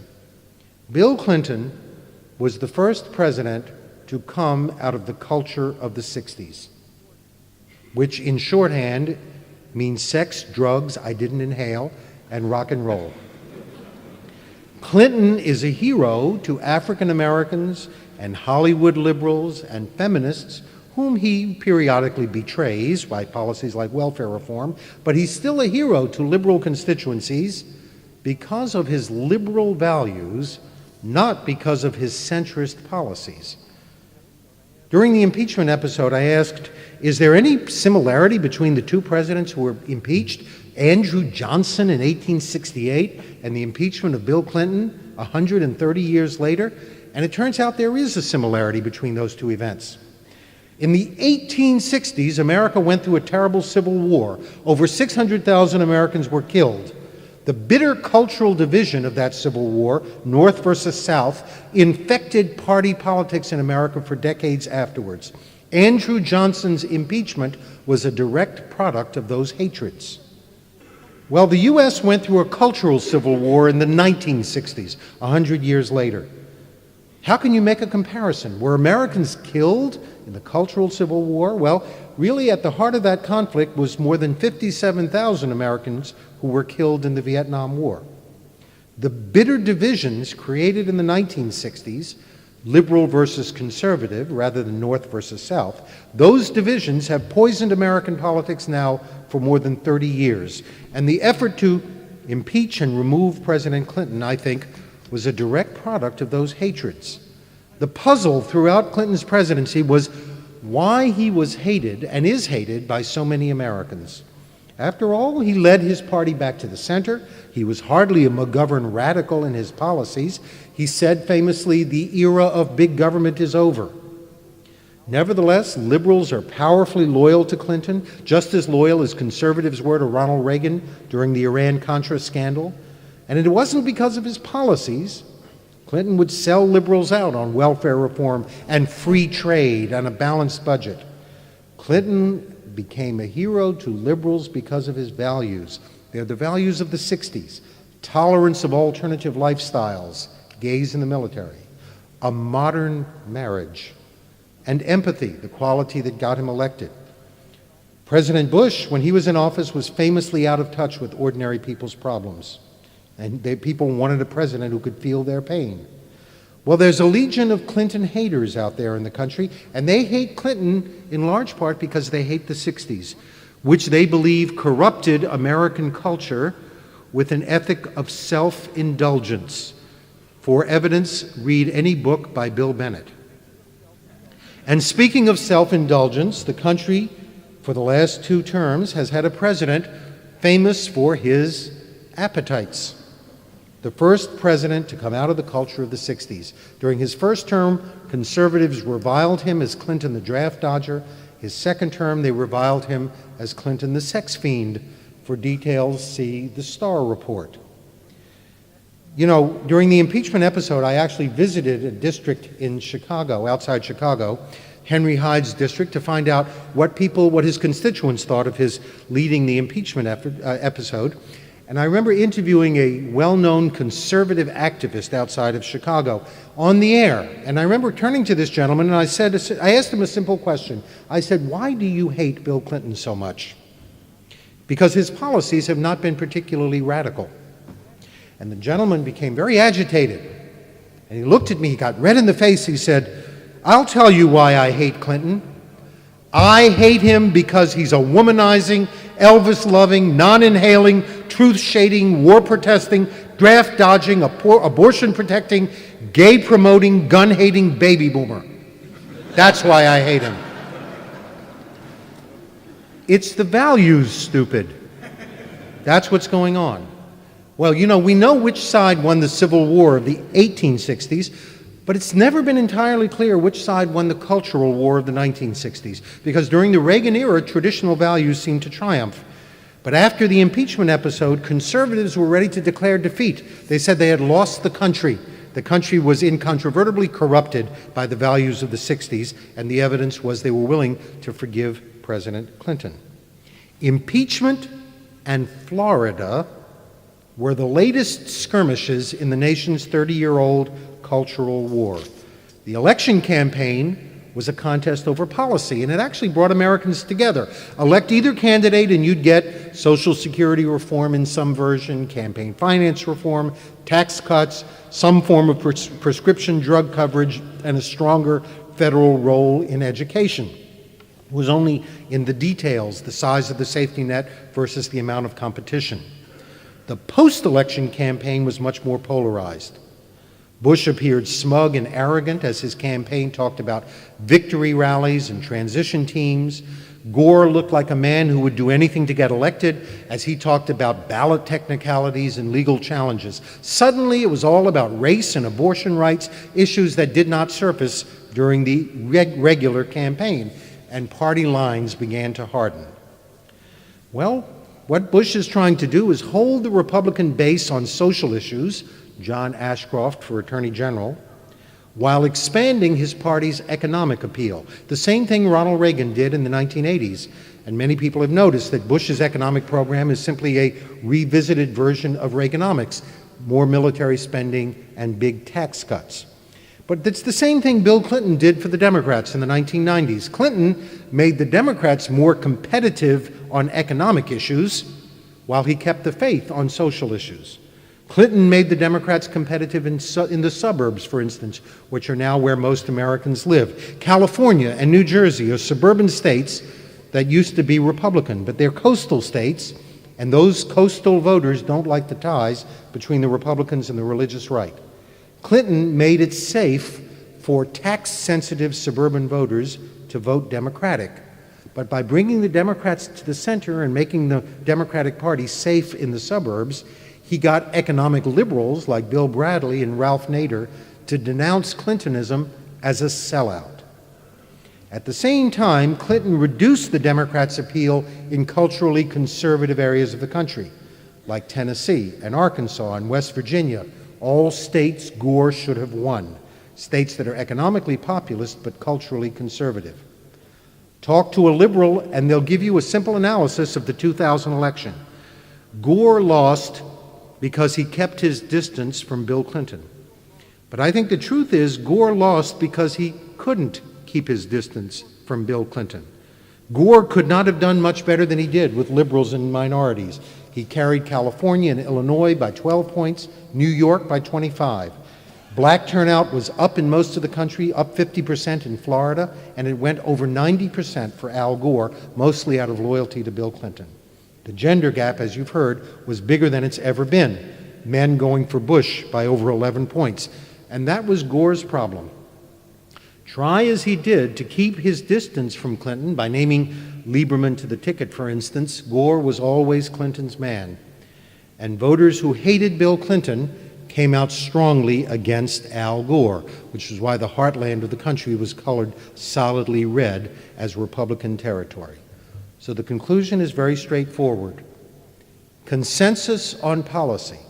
Bill Clinton was the first president to come out of the culture of the 60s, which in shorthand means sex, drugs, I didn't inhale, and rock and roll. Clinton is a hero to African Americans and Hollywood liberals and feminists whom he periodically betrays by policies like welfare reform, but he's still a hero to liberal constituencies because of his liberal values, not because of his centrist policies. During the impeachment episode, I asked, is there any similarity between the two presidents who were impeached, Andrew Johnson in 1868 and the impeachment of Bill Clinton 130 years later? And it turns out there is a similarity between those two events. In the 1860s, America went through a terrible civil war. Over 600,000 Americans were killed. The bitter cultural division of that civil war, North versus South, infected party politics in America for decades afterwards. Andrew Johnson's impeachment was a direct product of those hatreds. Well, the U.S. went through a cultural civil war in the 1960s, 100 years later. How can you make a comparison? Were Americans killed in the cultural civil war? Well, really at the heart of that conflict was more than 57,000 Americans who were killed in the Vietnam War. The bitter divisions created in the 1960s, liberal versus conservative rather than North versus South, those divisions have poisoned American politics now for more than 30 years. And the effort to impeach and remove President Clinton, I think, was a direct product of those hatreds. The puzzle throughout Clinton's presidency was why he was hated and is hated by so many Americans. After all, he led his party back to the center. He was hardly a McGovern radical in his policies. He said famously, "The era of big government is over." Nevertheless, liberals are powerfully loyal to Clinton, just as loyal as conservatives were to Ronald Reagan during the Iran-Contra scandal. And it wasn't because of his policies. Clinton would sell liberals out on welfare reform and free trade and a balanced budget. Clinton became a hero to liberals because of his values. They're the values of the 60s: tolerance of alternative lifestyles, gays in the military, a modern marriage, and empathy, the quality that got him elected. President Bush, when he was in office, was famously out of touch with ordinary people's problems. And people wanted a president who could feel their pain. Well, there's a legion of Clinton haters out there in the country, and they hate Clinton in large part because they hate the 60s, which they believe corrupted American culture with an ethic of self-indulgence. For evidence, read any book by Bill Bennett. And speaking of self-indulgence, the country, for the last 2 terms, has had a president famous for his appetites. The first president to come out of the culture of the 60s. During his first term, conservatives reviled him as Clinton the draft dodger. His second term, they reviled him as Clinton the sex fiend. For details, see the Starr Report. You know, during the impeachment episode, I actually visited a district in Chicago, outside Chicago, Henry Hyde's district, to find out what his constituents thought of his leading the impeachment episode. And I remember interviewing a well-known conservative activist outside of Chicago on the air. And I remember turning to this gentleman and I asked him a simple question. I said, "Why do you hate Bill Clinton so much?" Because his policies have not been particularly radical. And the gentleman became very agitated. And he looked at me, he got red in the face. He said, "I'll tell you why I hate Clinton. I hate him because he's a womanizing, Elvis-loving, non-inhaling, truth-shading, war-protesting, draft-dodging, abortion-protecting, gay-promoting, gun-hating baby boomer. That's why I hate him." It's the values, stupid. That's what's going on. Well, you know, we know which side won the Civil War of the 1860s, but it's never been entirely clear which side won the Cultural War of the 1960s, because during the Reagan era, traditional values seemed to triumph. But after the impeachment episode, conservatives were ready to declare defeat. They said they had lost the country. The country was incontrovertibly corrupted by the values of the 60s, and the evidence was they were willing to forgive President Clinton. Impeachment and Florida were the latest skirmishes in the nation's 30-year-old cultural war. The election campaign was a contest over policy, and it actually brought Americans together. Elect either candidate and you'd get Social Security reform in some version, campaign finance reform, tax cuts, some form of prescription drug coverage, and a stronger federal role in education. It was only in the details, the size of the safety net versus the amount of competition. The post-election campaign was much more polarized. Bush appeared smug and arrogant as his campaign talked about victory rallies and transition teams. Gore looked like a man who would do anything to get elected as he talked about ballot technicalities and legal challenges. Suddenly, it was all about race and abortion rights, issues that did not surface during the regular campaign, and party lines began to harden. Well, what Bush is trying to do is hold the Republican base on social issues, John Ashcroft for Attorney General, while expanding his party's economic appeal. The same thing Ronald Reagan did in the 1980s. And many people have noticed that Bush's economic program is simply a revisited version of Reaganomics, more military spending and big tax cuts. But it's the same thing Bill Clinton did for the Democrats in the 1990s. Clinton made the Democrats more competitive on economic issues while he kept the faith on social issues. Clinton made the Democrats competitive in the suburbs, for instance, which are now where most Americans live. California and New Jersey are suburban states that used to be Republican, but they're coastal states, and those coastal voters don't like the ties between the Republicans and the religious right. Clinton made it safe for tax-sensitive suburban voters to vote Democratic. But by bringing the Democrats to the center and making the Democratic Party safe in the suburbs, he got economic liberals like Bill Bradley and Ralph Nader to denounce Clintonism as a sellout. At the same time, Clinton reduced the Democrats' appeal in culturally conservative areas of the country, like Tennessee and Arkansas and West Virginia, all states Gore should have won, states that are economically populist but culturally conservative. Talk to a liberal and they'll give you a simple analysis of the 2000 election. Gore lost because he kept his distance from Bill Clinton. But I think the truth is Gore lost because he couldn't keep his distance from Bill Clinton. Gore could not have done much better than he did with liberals and minorities. He carried California and Illinois by 12 points, New York by 25. Black turnout was up in most of the country, up 50% in Florida, and it went over 90% for Al Gore, mostly out of loyalty to Bill Clinton. The gender gap, as you've heard, was bigger than it's ever been, men going for Bush by over 11 points. And that was Gore's problem. Try as he did to keep his distance from Clinton by naming Lieberman to the ticket, for instance, Gore was always Clinton's man. And voters who hated Bill Clinton came out strongly against Al Gore, which is why the heartland of the country was colored solidly red as Republican territory. So the conclusion is very straightforward. Consensus on policy,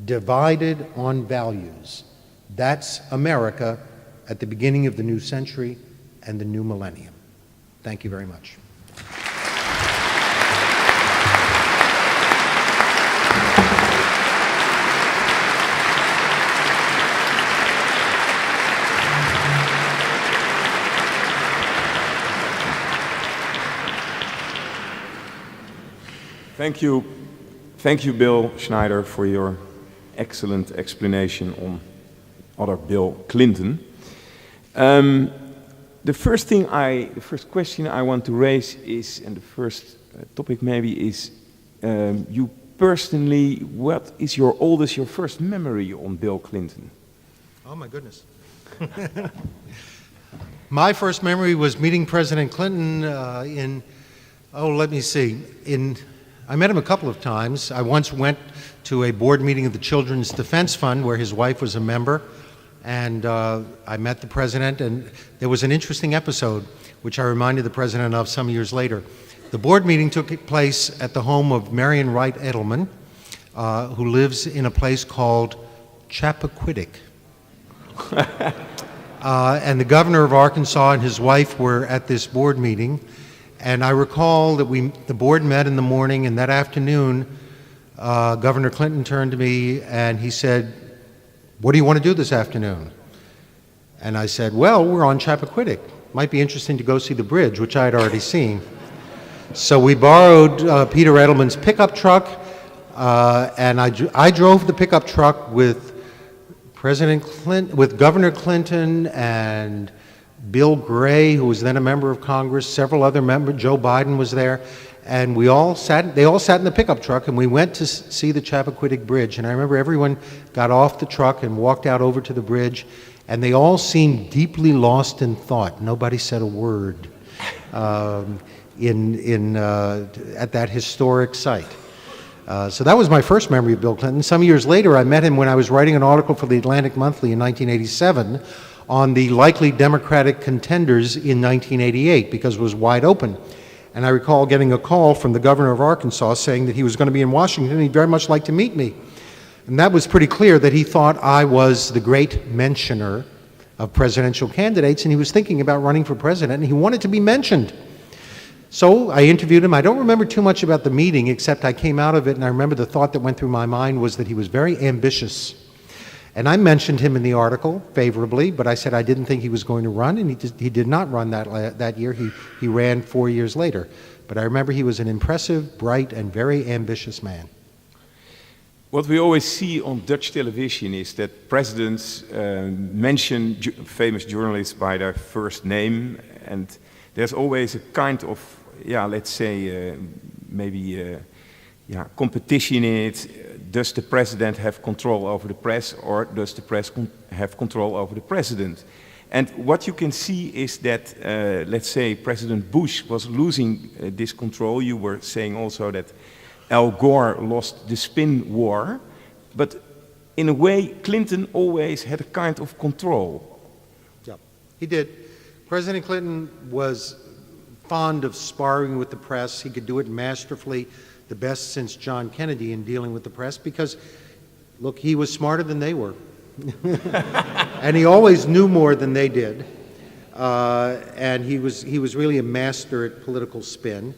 divided on values. That's America at the beginning of the new century and the new millennium. Thank you very much. Thank you, Bill Schneider, for your excellent explanation on other Bill Clinton. The first question I want to raise is, and the first topic maybe is, you personally, what is your first memory on Bill Clinton? Oh my goodness. My first memory was meeting President Clinton I met him a couple of times. I once went to a board meeting of the Children's Defense Fund where his wife was a member, and I met the president, and there was an interesting episode which I reminded the president of some years later. The board meeting took place at the home of Marion Wright Edelman, who lives in a place called Chappaquiddick. And the governor of Arkansas and his wife were at this board meeting. And I recall that the board met in the morning, and that afternoon, Governor Clinton turned to me and he said, "What do you want to do this afternoon?" And I said, "Well, we're on Chappaquiddick. Might be interesting to go see the bridge," which I had already seen. So we borrowed Peter Edelman's pickup truck, and I drove the pickup truck with with Governor Clinton and Bill Gray, who was then a member of Congress, several other members, Joe Biden was there, and they all sat in the pickup truck, and we went to see the Chappaquiddick Bridge. And I remember everyone got off the truck and walked out over to the bridge, and they all seemed deeply lost in thought. Nobody said a word at that historic site. So that was my first memory of Bill Clinton. Some years later, I met him when I was writing an article for the Atlantic Monthly in 1987 on the likely Democratic contenders in 1988, because it was wide open. And I recall getting a call from the governor of Arkansas saying that he was going to be in Washington and he'd very much like to meet me. And that was pretty clear that he thought I was the great mentioner of presidential candidates, and he was thinking about running for president, and he wanted to be mentioned. So I interviewed him. I don't remember too much about the meeting, except I came out of it and I remember the thought that went through my mind was that he was very ambitious. And I mentioned him in the article favorably, but I said I didn't think he was going to run, and he did not run that year. He ran 4 years later. But I remember he was an impressive, bright, and very ambitious man. What we always see on Dutch television is that presidents mention famous journalists by their first name, and there's always a kind of, let's say, competition in it. Does the president have control over the press, or does the press have control over the president? And what you can see is that, let's say, President Bush was losing this control. You were saying also that Al Gore lost the spin war, but in a way, Clinton always had a kind of control. Yeah, he did. President Clinton was fond of sparring with the press. He could do it masterfully, the best since John Kennedy in dealing with the press, because, look, he was smarter than they were. And he always knew more than they did. And he was really a master at political spin,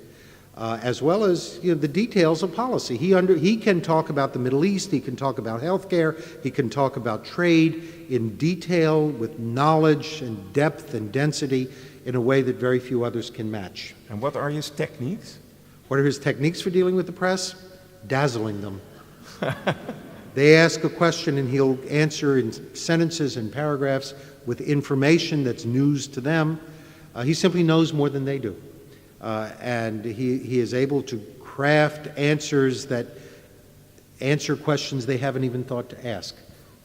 as well as the details of policy. He can talk about the Middle East, he can talk about healthcare, he can talk about trade in detail with knowledge and depth and density in a way that very few others can match. And what are his techniques? What are his techniques for dealing with the press? Dazzling them. They ask a question and he'll answer in sentences and paragraphs with information that's news to them. He simply knows more than they do. And he is able to craft answers that answer questions they haven't even thought to ask.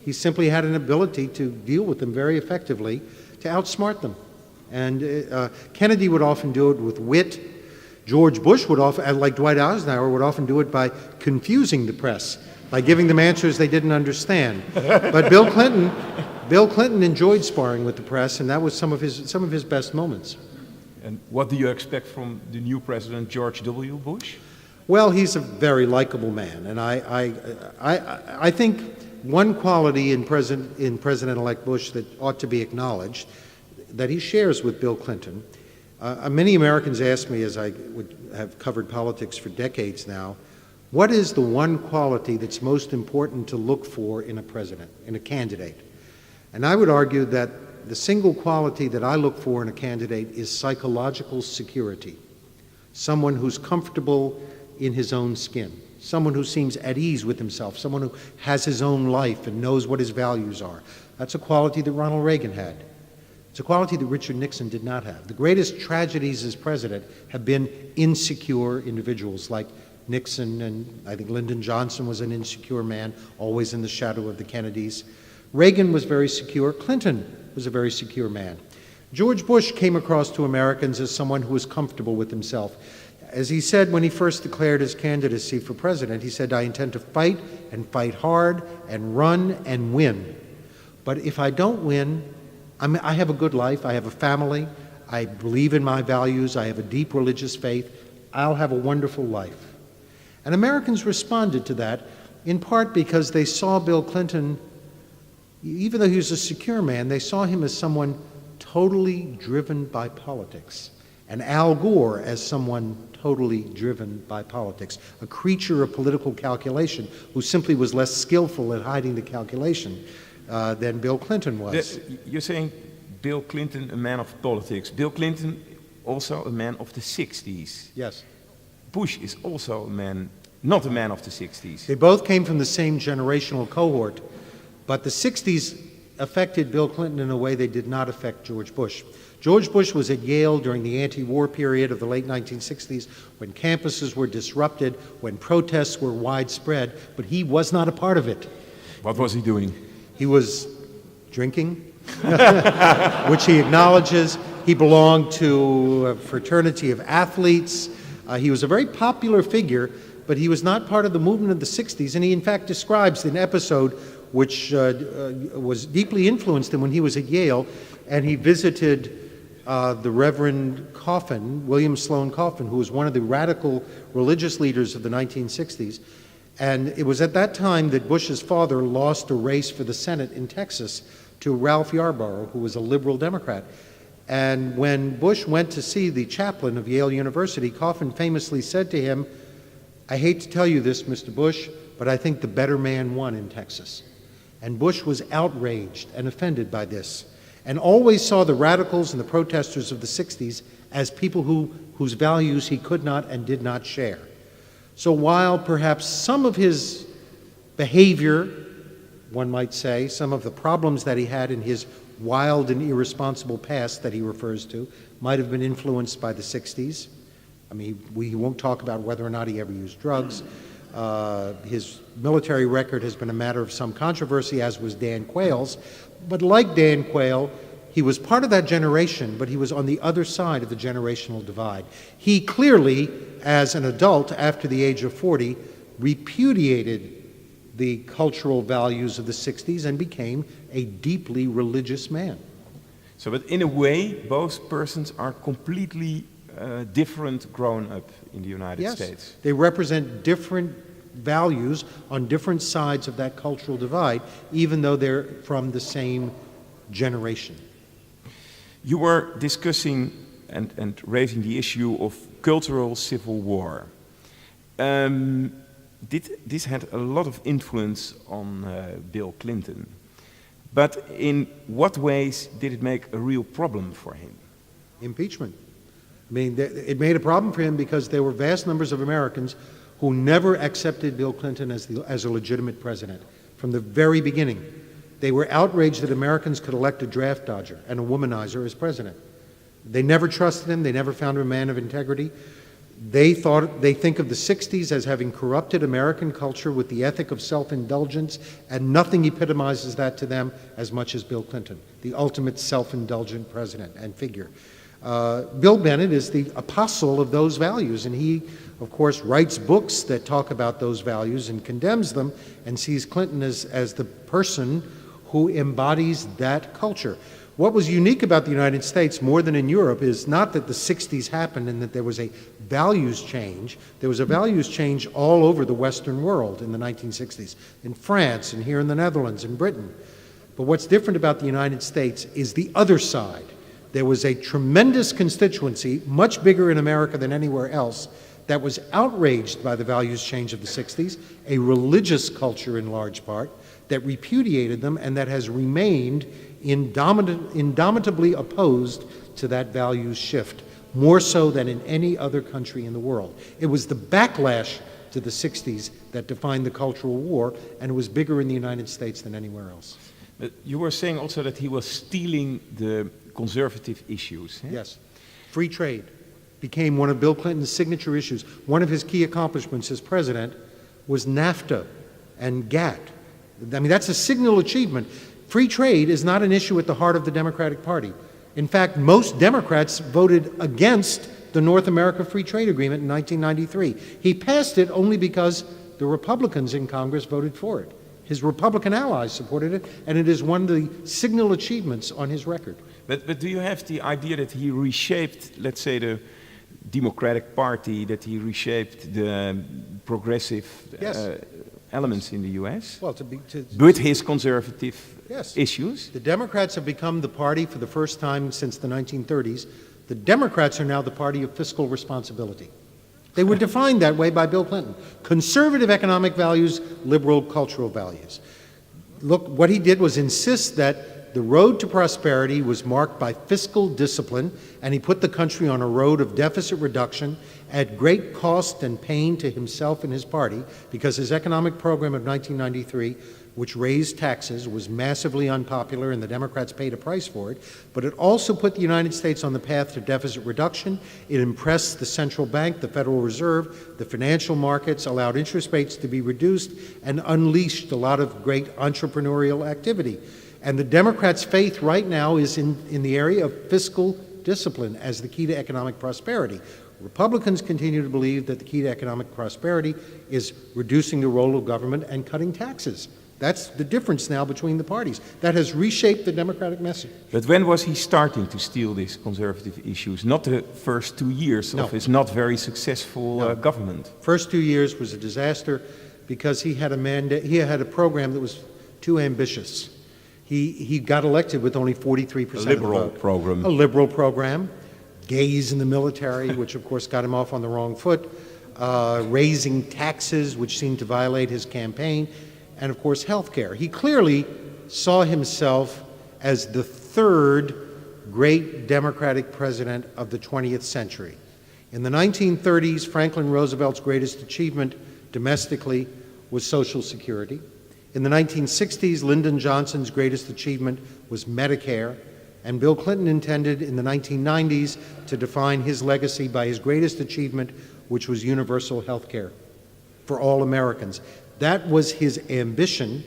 He simply had an ability to deal with them very effectively, to outsmart them. And Kennedy would often do it with wit. George Bush would often, like Dwight Eisenhower, would often do it by confusing the press, by giving them answers they didn't understand. But Bill Clinton enjoyed sparring with the press, and that was some of his best moments. And what do you expect from the new president, George W. Bush? Well, he's a very likable man, and I think one quality in President-elect Bush that ought to be acknowledged, that he shares with Bill Clinton. Many Americans ask me, as I have covered politics for decades now, what is the one quality that's most important to look for in a president, in a candidate? And I would argue that the single quality that I look for in a candidate is psychological security. Someone who's comfortable in his own skin. Someone who seems at ease with himself. Someone who has his own life and knows what his values are. That's a quality that Ronald Reagan had. It's a quality that Richard Nixon did not have. The greatest tragedies as president have been insecure individuals like Nixon, and I think Lyndon Johnson was an insecure man, always in the shadow of the Kennedys. Reagan was very secure. Clinton was a very secure man. George Bush came across to Americans as someone who was comfortable with himself. As he said when he first declared his candidacy for president, he said, "I intend to fight and fight hard and run and win. But if I don't win, I have a good life, I have a family, I believe in my values, I have a deep religious faith, I'll have a wonderful life." And Americans responded to that, in part because they saw Bill Clinton, even though he was a secure man, they saw him as someone totally driven by politics, and Al Gore as someone totally driven by politics, a creature of political calculation who simply was less skillful at hiding the calculation than Bill Clinton was. You're saying Bill Clinton, a man of politics. Bill Clinton, also a man of the 60s. Yes. Bush is also a man, not a man of the 60s. They both came from the same generational cohort, but the 60s affected Bill Clinton in a way they did not affect George Bush. George Bush was at Yale during the anti-war period of the late 1960s, when campuses were disrupted, when protests were widespread, but he was not a part of it. What was he doing? He was drinking, which he acknowledges. He belonged to a fraternity of athletes. He was a very popular figure, but he was not part of the movement of the 60s, and he in fact describes an episode which was deeply influenced him when he was at Yale, and he visited the Reverend Coffin, William Sloane Coffin, who was one of the radical religious leaders of the 1960s. And it was at that time that Bush's father lost a race for the Senate in Texas to Ralph Yarborough, who was a liberal Democrat. And when Bush went to see the chaplain of Yale University, Coffin famously said to him, "I hate to tell you this, Mr. Bush, but I think the better man won in Texas." And Bush was outraged and offended by this, and always saw the radicals and the protesters of the 60s as people whose values he could not and did not share. So while perhaps some of his behavior, one might say, some of the problems that he had in his wild and irresponsible past that he refers to might have been influenced by the 60s. I mean, we won't talk about whether or not he ever used drugs. His military record has been a matter of some controversy, as was Dan Quayle's. But like Dan Quayle, he was part of that generation, but he was on the other side of the generational divide. He clearly, as an adult after the age of 40, repudiated the cultural values of the 60s and became a deeply religious man. So, but in a way, both persons are completely different grown up in the United States. They represent different values on different sides of that cultural divide, even though they're from the same generation. You were discussing and raising the issue of cultural civil war. This had a lot of influence on Bill Clinton. But in what ways did it make a real problem for him? Impeachment. I mean, it made a problem for him because there were vast numbers of Americans who never accepted Bill Clinton as a legitimate president from the very beginning. They were outraged that Americans could elect a draft dodger and a womanizer as president. They never trusted him. They never found him a man of integrity. They think of the 60s as having corrupted American culture with the ethic of self-indulgence, and nothing epitomizes that to them as much as Bill Clinton, the ultimate self-indulgent president and figure. Bill Bennett is the apostle of those values, and he, of course, writes books that talk about those values and condemns them, and sees Clinton as the person who embodies that culture. What was unique about the United States more than in Europe is not that the 60s happened and that there was a values change. There was a values change all over the Western world in the 1960s, in France and here in the Netherlands and Britain. But what's different about the United States is the other side. There was a tremendous constituency, much bigger in America than anywhere else, that was outraged by the values change of the 60s, a religious culture in large part, that repudiated them and that has remained indomitably opposed to that values shift, more so than in any other country in the world. It was the backlash to the 60s that defined the cultural war, and it was bigger in the United States than anywhere else. But you were saying also that he was stealing the conservative issues. Eh? Yes. Free trade became one of Bill Clinton's signature issues. One of his key accomplishments as president was NAFTA and GATT. I mean, that's a signal achievement. Free trade is not an issue at the heart of the Democratic Party. In fact, most Democrats voted against the North America Free Trade Agreement in 1993. He passed it only because the Republicans in Congress voted for it. His Republican allies supported it, and it is one of the signal achievements on his record. But do you have the idea that he reshaped, let's say, the Democratic Party, that he reshaped the progressive elements in the U.S.? Well, with his conservative issues? The Democrats have become the party for the first time since the 1930s. The Democrats are now the party of fiscal responsibility. They were defined that way by Bill Clinton. Conservative economic values, liberal cultural values. Look, what he did was insist that the road to prosperity was marked by fiscal discipline, and he put the country on a road of deficit reduction at great cost and pain to himself and his party, because his economic program of 1993, which raised taxes, was massively unpopular, and the Democrats paid a price for it. But it also put the United States on the path to deficit reduction. It impressed the central bank, the Federal Reserve, the financial markets, allowed interest rates to be reduced, and unleashed a lot of great entrepreneurial activity. And the Democrats' faith right now is in the area of fiscal discipline as the key to economic prosperity. Republicans continue to believe that the key to economic prosperity is reducing the role of government and cutting taxes. That's the difference now between the parties. That has reshaped the Democratic message. But when was he starting to steal these conservative issues? Not the first 2 years of his not very successful government. First 2 years was a disaster because he had a mandate. He had a program that was too ambitious. He got elected with only 43% of the vote. Program. A liberal program. Gays in the military, which of course got him off on the wrong foot. Raising taxes, which seemed to violate his campaign. And of course, health care. He clearly saw himself as the third great Democratic president of the 20th century. In the 1930s, Franklin Roosevelt's greatest achievement domestically was Social Security. In the 1960s, Lyndon Johnson's greatest achievement was Medicare, and Bill Clinton intended in the 1990s to define his legacy by his greatest achievement, which was universal health care for all Americans. That was his ambition,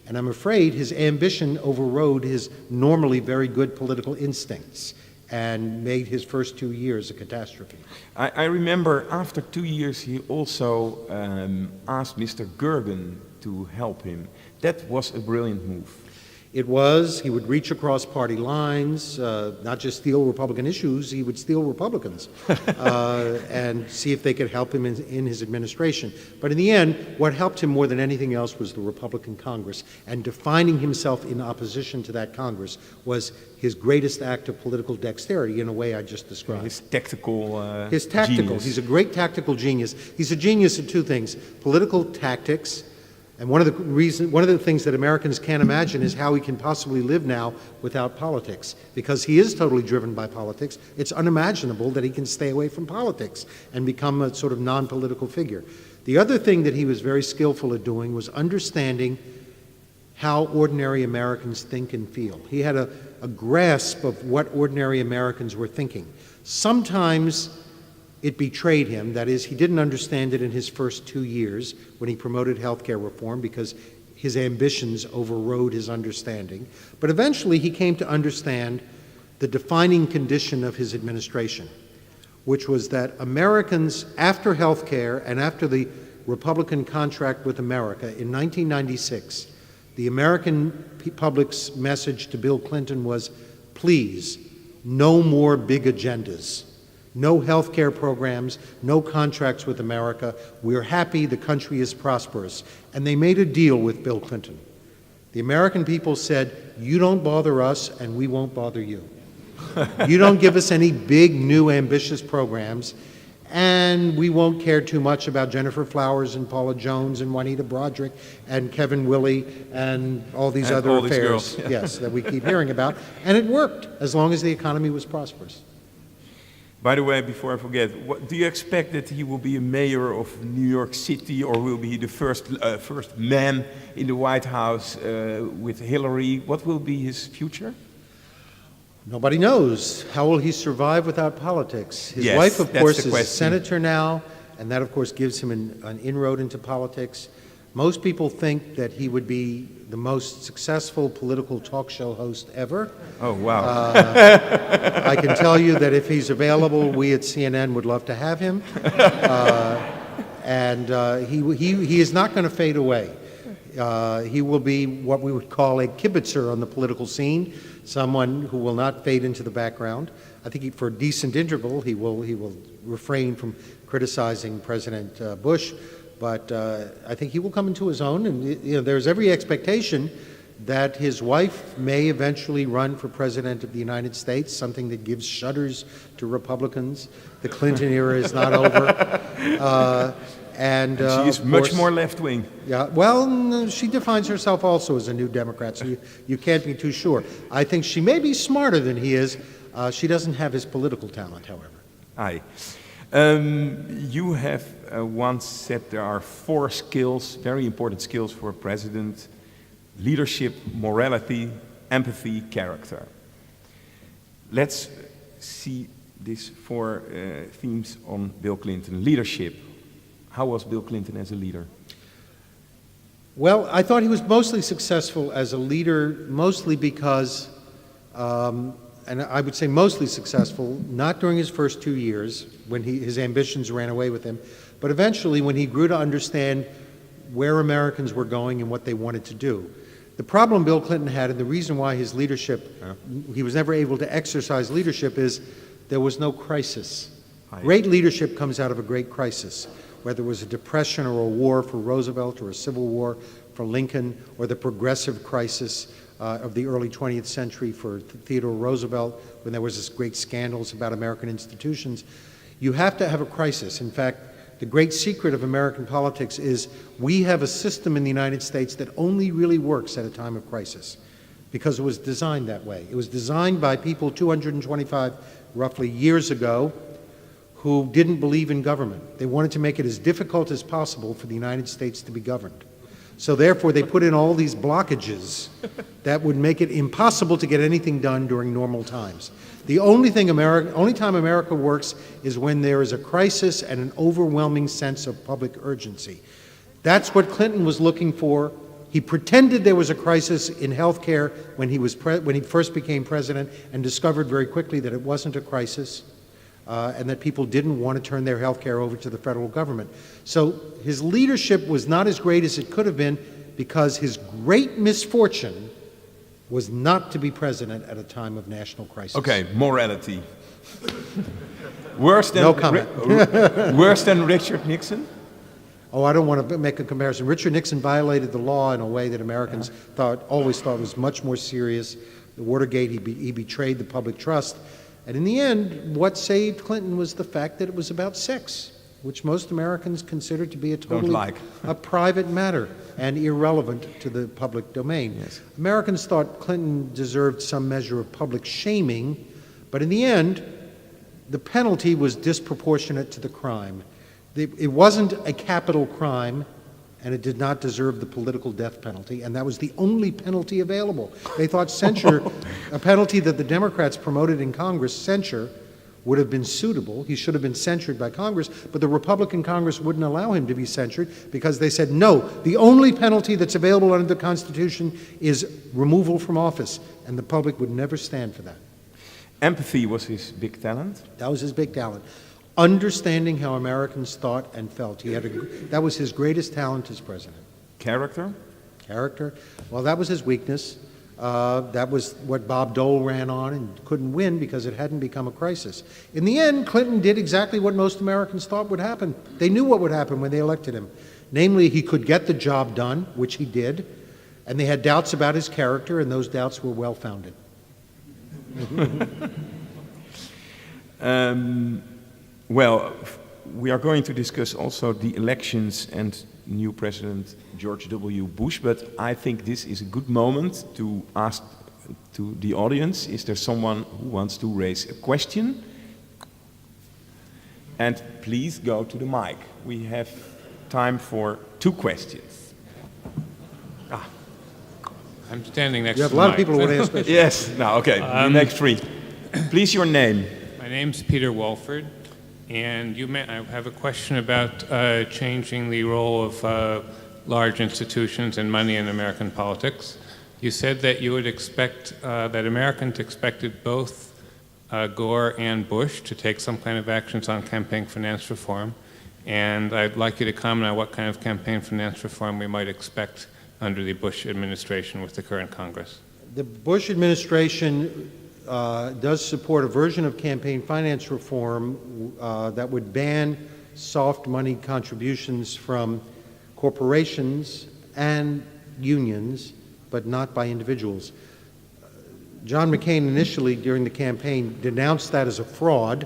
and I'm afraid his ambition overrode his normally very good political instincts and made his first 2 years a catastrophe. I remember after 2 years he also asked Mr. Gergen to help him. That was a brilliant move. It was. He would reach across party lines, not just steal Republican issues, he would steal Republicans and see if they could help him in his administration. But in the end, what helped him more than anything else was the Republican Congress, and defining himself in opposition to that Congress was his greatest act of political dexterity in a way I just described. His tactical genius. He's a great tactical genius. He's a genius at two things: political tactics. And one of the things that Americans can't imagine is how he can possibly live now without politics, because he is totally driven by politics. It's unimaginable that he can stay away from politics and become a sort of non-political figure. The other thing that he was very skillful at doing was understanding how ordinary Americans think and feel. He had a grasp of what ordinary Americans were thinking. Sometimes it betrayed him. That is, he didn't understand it in his first 2 years when he promoted health care reform because his ambitions overrode his understanding. But eventually he came to understand the defining condition of his administration, which was that Americans, after health care and after the Republican contract with America in 1996, the American public's message to Bill Clinton was, please, no more big agendas. No health care programs, no contracts with America. We're happy, the country is prosperous. And they made a deal with Bill Clinton. The American people said, you don't bother us and we won't bother you. You don't give us any big, new, ambitious programs, and we won't care too much about Jennifer Flowers and Paula Jones and Juanita Broderick and Kevin Willey and all these other affairs, yes, that we keep hearing about. And it worked, as long as the economy was prosperous. By the way, before I forget, do you expect that he will be a mayor of New York City, or will be the first man in the White House with Hillary? What will be his future? Nobody knows. How will he survive without politics? His yes, wife, of course, is a question. senator now, and that, of course, gives him an inroad into politics. Most people think that he would be the most successful political talk show host ever. Oh, wow. I can tell you that if he's available, we at CNN would love to have him. He is not going to fade away. He will be what we would call a kibitzer on the political scene, someone who will not fade into the background. I think for a decent interval, he will refrain from criticizing President Bush. But I think he will come into his own, and there's every expectation that his wife may eventually run for President of the United States, something that gives shudders to Republicans. The Clinton era is not over. And she is much more left-wing. Yeah, well, she defines herself also as a New Democrat, so you can't be too sure. I think she may be smarter than he is. She doesn't have his political talent, however. Aye. You have once said there are 4 skills, very important skills for a president: leadership, morality, empathy, character. Let's see these 4 themes on Bill Clinton. Leadership. How was Bill Clinton as a leader? Well, I thought he was mostly successful as a leader, mostly because and I would say mostly successful, not during his first 2 years when his ambitions ran away with him, but eventually when he grew to understand where Americans were going and what they wanted to do. The problem Bill Clinton had, and the reason why his leadership, he was never able to exercise leadership, is there was no crisis. Great leadership comes out of a great crisis, whether it was a depression or a war for Roosevelt or a civil war for Lincoln, or the progressive crisis of the early 20th century for Theodore Roosevelt, when there was this great scandals about American institutions. You have to have a crisis. In fact, the great secret of American politics is we have a system in the United States that only really works at a time of crisis, because it was designed that way. It was designed by people 225 roughly years ago who didn't believe in government. They wanted to make it as difficult as possible for the United States to be governed. So therefore, they put in all these blockages that would make it impossible to get anything done during normal times. The only time America works is when there is a crisis and an overwhelming sense of public urgency. That's what Clinton was looking for. He pretended there was a crisis in health care when he first became president, and discovered very quickly that it wasn't a crisis, and that people didn't want to turn their health care over to the federal government. So his leadership was not as great as it could have been, because his great misfortune was not to be president at a time of national crisis. Okay, morality. Worse than No comment. Worse than Richard Nixon? Oh, I don't want to make a comparison. Richard Nixon violated the law in a way that Americans always thought was much more serious. The Watergate, he betrayed the public trust. And in the end, what saved Clinton was the fact that it was about sex, which most Americans consider to be a private matter and irrelevant to the public domain. Yes. Americans thought Clinton deserved some measure of public shaming, but in the end, the penalty was disproportionate to the crime. It wasn't a capital crime, and it did not deserve the political death penalty, and that was the only penalty available. They thought censure, a penalty that the Democrats promoted in Congress, censure, would have been suitable. He should have been censured by Congress, but the Republican Congress wouldn't allow him to be censured, because they said, no, the only penalty that's available under the Constitution is removal from office, and the public would never stand for that. Empathy was his big talent. That was his big talent. Understanding how Americans thought and felt. That was his greatest talent as president. Character? Character? Well, that was his weakness. That was what Bob Dole ran on and couldn't win because it hadn't become a crisis. In the end, Clinton did exactly what most Americans thought would happen. They knew what would happen when they elected him. Namely, he could get the job done, which he did, and they had doubts about his character, and those doubts were well-founded. Well, we are going to discuss also the elections and new President George W. Bush, but I think this is a good moment to ask to the audience, is there someone who wants to raise a question? And please go to the mic. We have time for 2 questions. I'm standing next You to have a lot of Mike. people who want to ask questions. Yes, now, okay, the next 3. Please, your name. My name's Peter Walford, and I have a question about changing the role of large institutions and money in American politics. You said that you would expect, that Americans expected both Gore and Bush to take some kind of actions on campaign finance reform, and I'd like you to comment on what kind of campaign finance reform we might expect under the Bush administration with the current Congress. The Bush administration does support a version of campaign finance reform that would ban soft money contributions from corporations and unions, but not by individuals. John McCain initially during the campaign denounced that as a fraud,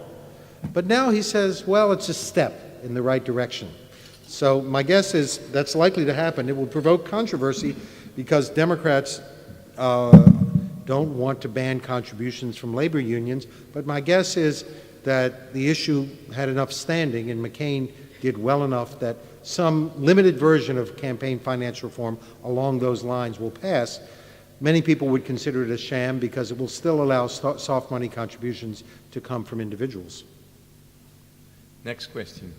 but now he says, well, it's a step in the right direction. So my guess is that's likely to happen. It will provoke controversy because Democrats don't want to ban contributions from labor unions, but my guess is that the issue had enough standing and McCain did well enough that some limited version of campaign finance reform along those lines will pass. Many people would consider it a sham because it will still allow soft money contributions to come from individuals. Next question.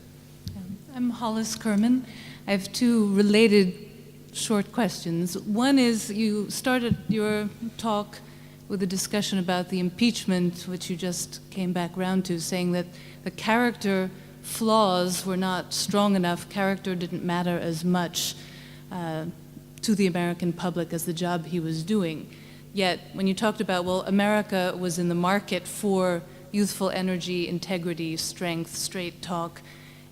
I'm Hollis Kerman. I have 2 related short questions. One is, you started your talk with a discussion about the impeachment, which you just came back round to, saying that the character flaws were not strong enough, character didn't matter as much to the American public as the job he was doing. Yet, when you talked about, well, America was in the market for youthful energy, integrity, strength, straight talk,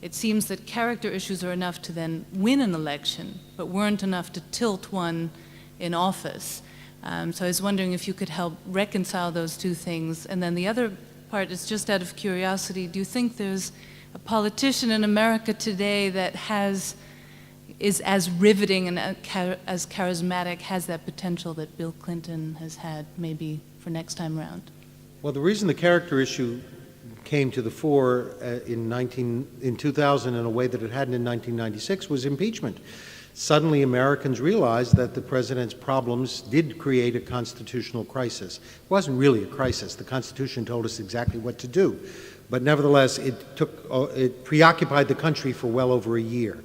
it seems that character issues are enough to then win an election, but weren't enough to tilt one in office. So I was wondering if you could help reconcile those 2 things. And then the other part is just out of curiosity, do you think there's a politician in America today that is as riveting and as charismatic, has that potential that Bill Clinton has had maybe for next time around? Well, the reason the character issue came to the fore in 2000 in a way that it hadn't in 1996 was impeachment. suddenly Americans realized that the president's problems did create a constitutional crisis. It wasn't really a crisis. The Constitution told us exactly what to do. But nevertheless, it preoccupied the country for well over a year.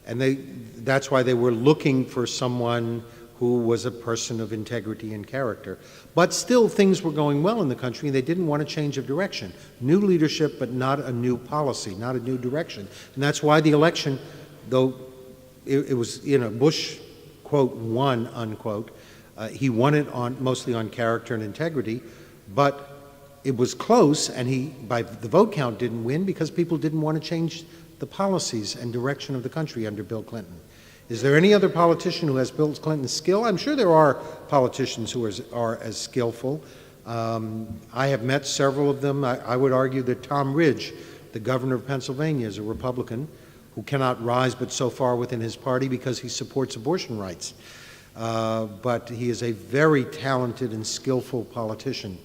And that's why they were looking for someone who was a person of integrity and character. But still, things were going well in the country, and they didn't want a change of direction. New leadership, but not a new policy, not a new direction. And that's why the election, though it was, Bush, quote, won, unquote, he won it mostly on character and integrity, but it was close, and he, by the vote count, didn't win because people didn't want to change the policies and direction of the country under Bill Clinton. Is there any other politician who has Bill Clinton's skill? I'm sure there are politicians who are as skillful. I have met several of them. I would argue that Tom Ridge, the governor of Pennsylvania, is a Republican who cannot rise but so far within his party because he supports abortion rights. But he is a very talented and skillful politician,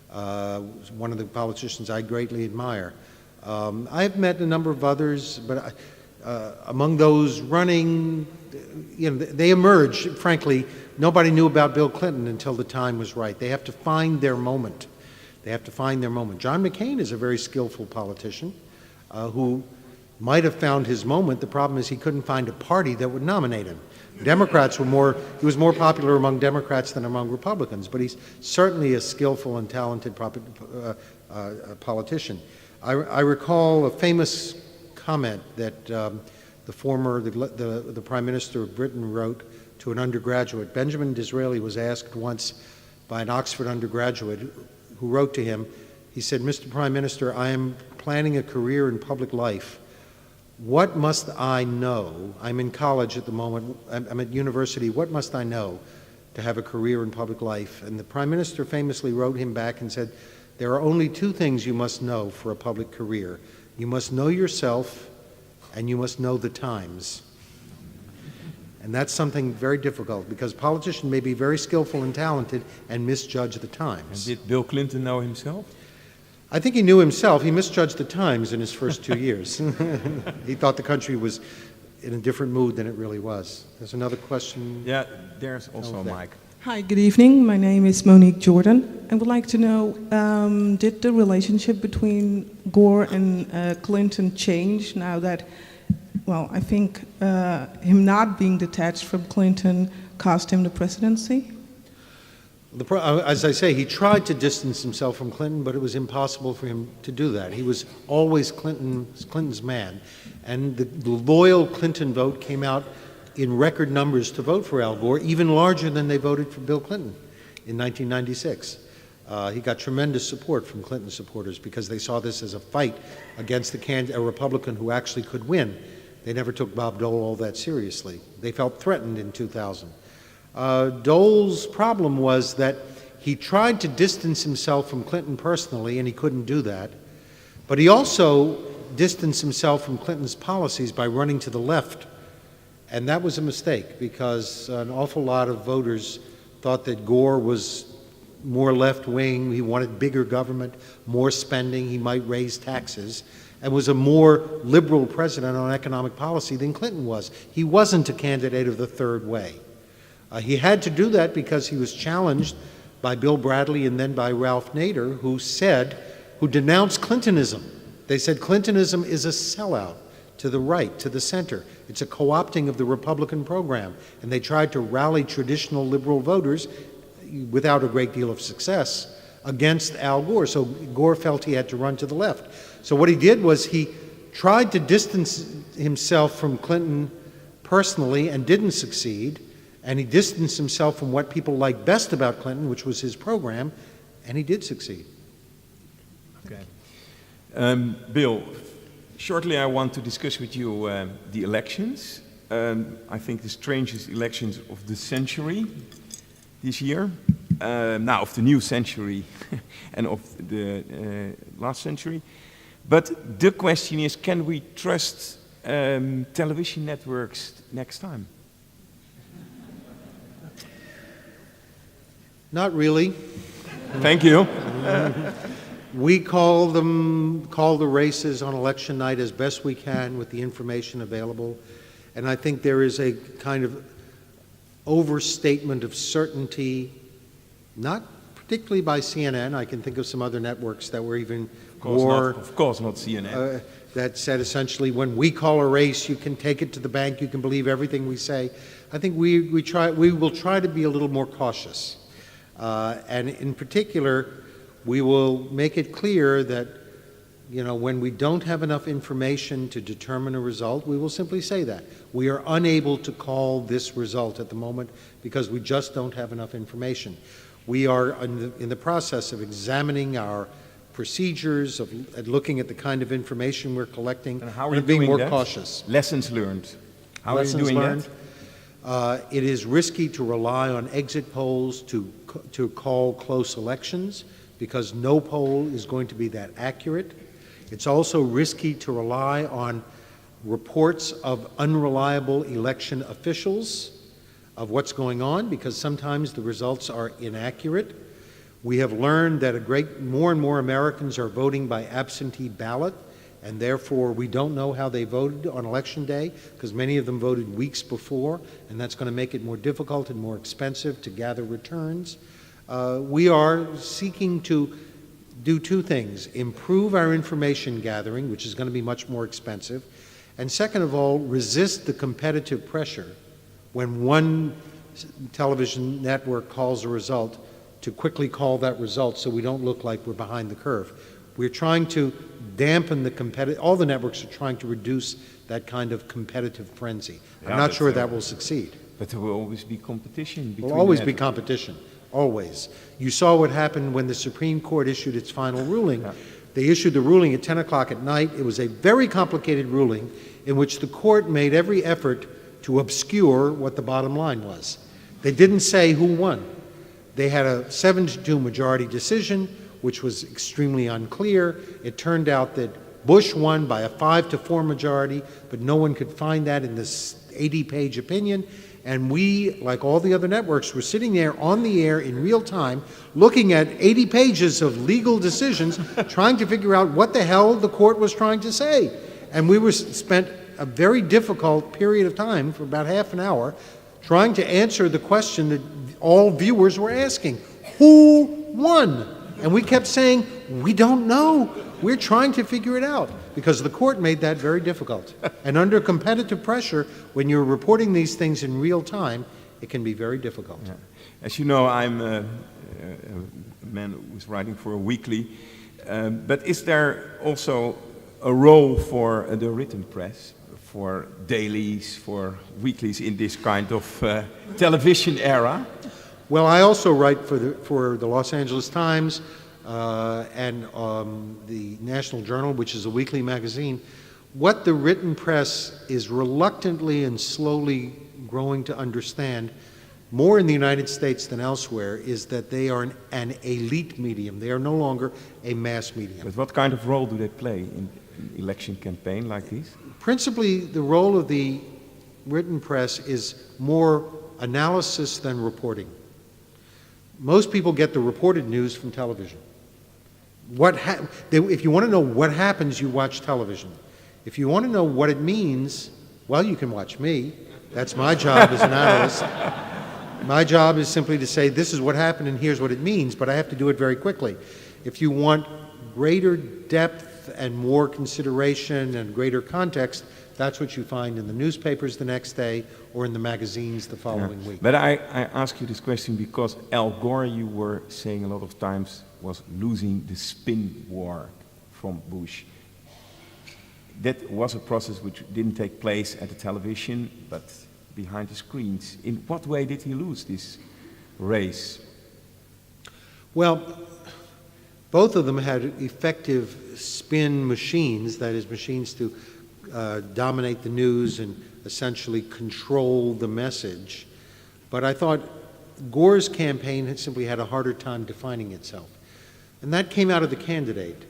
one of the politicians I greatly admire. I have met a number of others, but among those running, they emerged. Frankly, nobody knew about Bill Clinton until the time was right. They have to find their moment. They have to find their moment. John McCain is a very skillful politician who might have found his moment. The problem is he couldn't find a party that would nominate him. Democrats he was more popular among Democrats than among Republicans, but he's certainly a skillful and talented politician. I recall a famous comment that the Prime Minister of Britain wrote to an undergraduate. Benjamin Disraeli was asked once by an Oxford undergraduate who wrote to him, he said, "Mr. Prime Minister, I am planning a career in public life. What must I know? I'm in college at the moment. I'm at university. What must I know to have a career in public life?" And the Prime Minister famously wrote him back and said, "There are only two things you must know for a public career. You must know yourself, and you must know the times." And that's something very difficult, because politicians may be very skillful and talented and misjudge the times. And did Bill Clinton know himself? I think he knew himself. He misjudged the times in his first 2 years. He thought the country was in a different mood than it really was. There's another question. Yeah, there's also a mic. Hi, good evening. My name is Monique Jordan. I would like to know, did the relationship between Gore and Clinton change now that, well, I think him not being detached from Clinton cost him the presidency? As I say, he tried to distance himself from Clinton, but it was impossible for him to do that. He was always Clinton's man. And the loyal Clinton vote came out in record numbers to vote for Al Gore, even larger than they voted for Bill Clinton in 1996. He got tremendous support from Clinton supporters because they saw this as a fight against a Republican who actually could win. They never took Bob Dole all that seriously. They felt threatened in 2000. Dole's problem was that he tried to distance himself from Clinton personally, and he couldn't do that. But he also distanced himself from Clinton's policies by running to the left. And that was a mistake, because an awful lot of voters thought that Gore was more left-wing, he wanted bigger government, more spending, he might raise taxes, and was a more liberal president on economic policy than Clinton was. He wasn't a candidate of the third way. He had to do that because he was challenged by Bill Bradley and then by Ralph Nader, who denounced Clintonism. They said Clintonism is a sellout to the right, to the center. It's a co-opting of the Republican program. And they tried to rally traditional liberal voters without a great deal of success against Al Gore. So Gore felt he had to run to the left. So what he did was he tried to distance himself from Clinton personally and didn't succeed. And he distanced himself from what people liked best about Clinton, which was his program, and he did succeed. Okay. Bill, shortly I want to discuss with you the elections. I think the strangest elections of the century this year. Now, of the new century and of the last century. But the question is, can we trust television networks next time? Not really. Thank you. We call the races on election night as best we can with the information available. And I think there is a kind of overstatement of certainty, not particularly by CNN. I can think of some other networks that were even more... Of course not CNN. That said essentially, when we call a race, you can take it to the bank, you can believe everything we say. I think we will try to be a little more cautious. And in particular, we will make it clear that, you know, when we don't have enough information to determine a result, we will simply say that. We are unable to call this result at the moment because we just don't have enough information. We are in the process of examining our procedures, of looking at the kind of information we're collecting, and how are you being doing more that? cautious. Lessons learned. How are you doing that? It is risky to rely on exit polls to call close elections because no poll is going to be that accurate. It's also risky to rely on reports of unreliable election officials of what's going on because sometimes the results are inaccurate. We have learned that more and more Americans are voting by absentee ballot, and therefore we don't know how they voted on Election Day because many of them voted weeks before, and that's going to make it more difficult and more expensive to gather returns. We are seeking to do two things: improve our information gathering, which is going to be much more expensive, and second of all, resist the competitive pressure when one television network calls a result to quickly call that result so we don't look like we're behind the curve. We're trying to dampen the all the networks are trying to reduce that kind of competitive frenzy. I'm not sure that will succeed. But there will always be competition. There will always be competition, always. You saw what happened when the Supreme Court issued its final ruling. Yeah. They issued the ruling at 10 o'clock at night. It was a very complicated ruling in which the court made every effort to obscure what the bottom line was. They didn't say who won. They had a 7-2 majority decision, which was extremely unclear. It turned out that Bush won by a 5-4 majority, but no one could find that in this 80-page opinion. And we, like all the other networks, were sitting there on the air in real time, looking at 80 pages of legal decisions, trying to figure out what the hell the court was trying to say. And we spent a very difficult period of time, for about half an hour, trying to answer the question that all viewers were asking: who won? And we kept saying, we don't know. We're trying to figure it out, because the court made that very difficult. And under competitive pressure, when you're reporting these things in real time, it can be very difficult. Yeah. As you know, I'm a man who's writing for a weekly. But is there also a role for the written press, for dailies, for weeklies in this kind of television era? Well, I also write for the Los Angeles Times and the National Journal, which is a weekly magazine. What the written press is reluctantly and slowly growing to understand, more in the United States than elsewhere, is that they are an elite medium. They are no longer a mass medium. But what kind of role do they play in election campaign like this? Principally, the role of the written press is more analysis than reporting. Most people get the reported news from television. If you want to know what happens, you watch television. If you want to know what it means, well, you can watch me. That's my job as an analyst. My job is simply to say, this is what happened and here's what it means, but I have to do it very quickly. If you want greater depth and more consideration and greater context, that's what you find in the newspapers the next day or in the magazines the following week. But I ask you this question because Al Gore, you were saying a lot of times, was losing the spin war from Bush. That was a process which didn't take place at the television, but behind the screens. In what way did he lose this race? Well, both of them had effective spin machines, that is, machines to dominate the news and essentially control the message. But I thought Gore's campaign had simply had a harder time defining itself. And that came out of the candidate.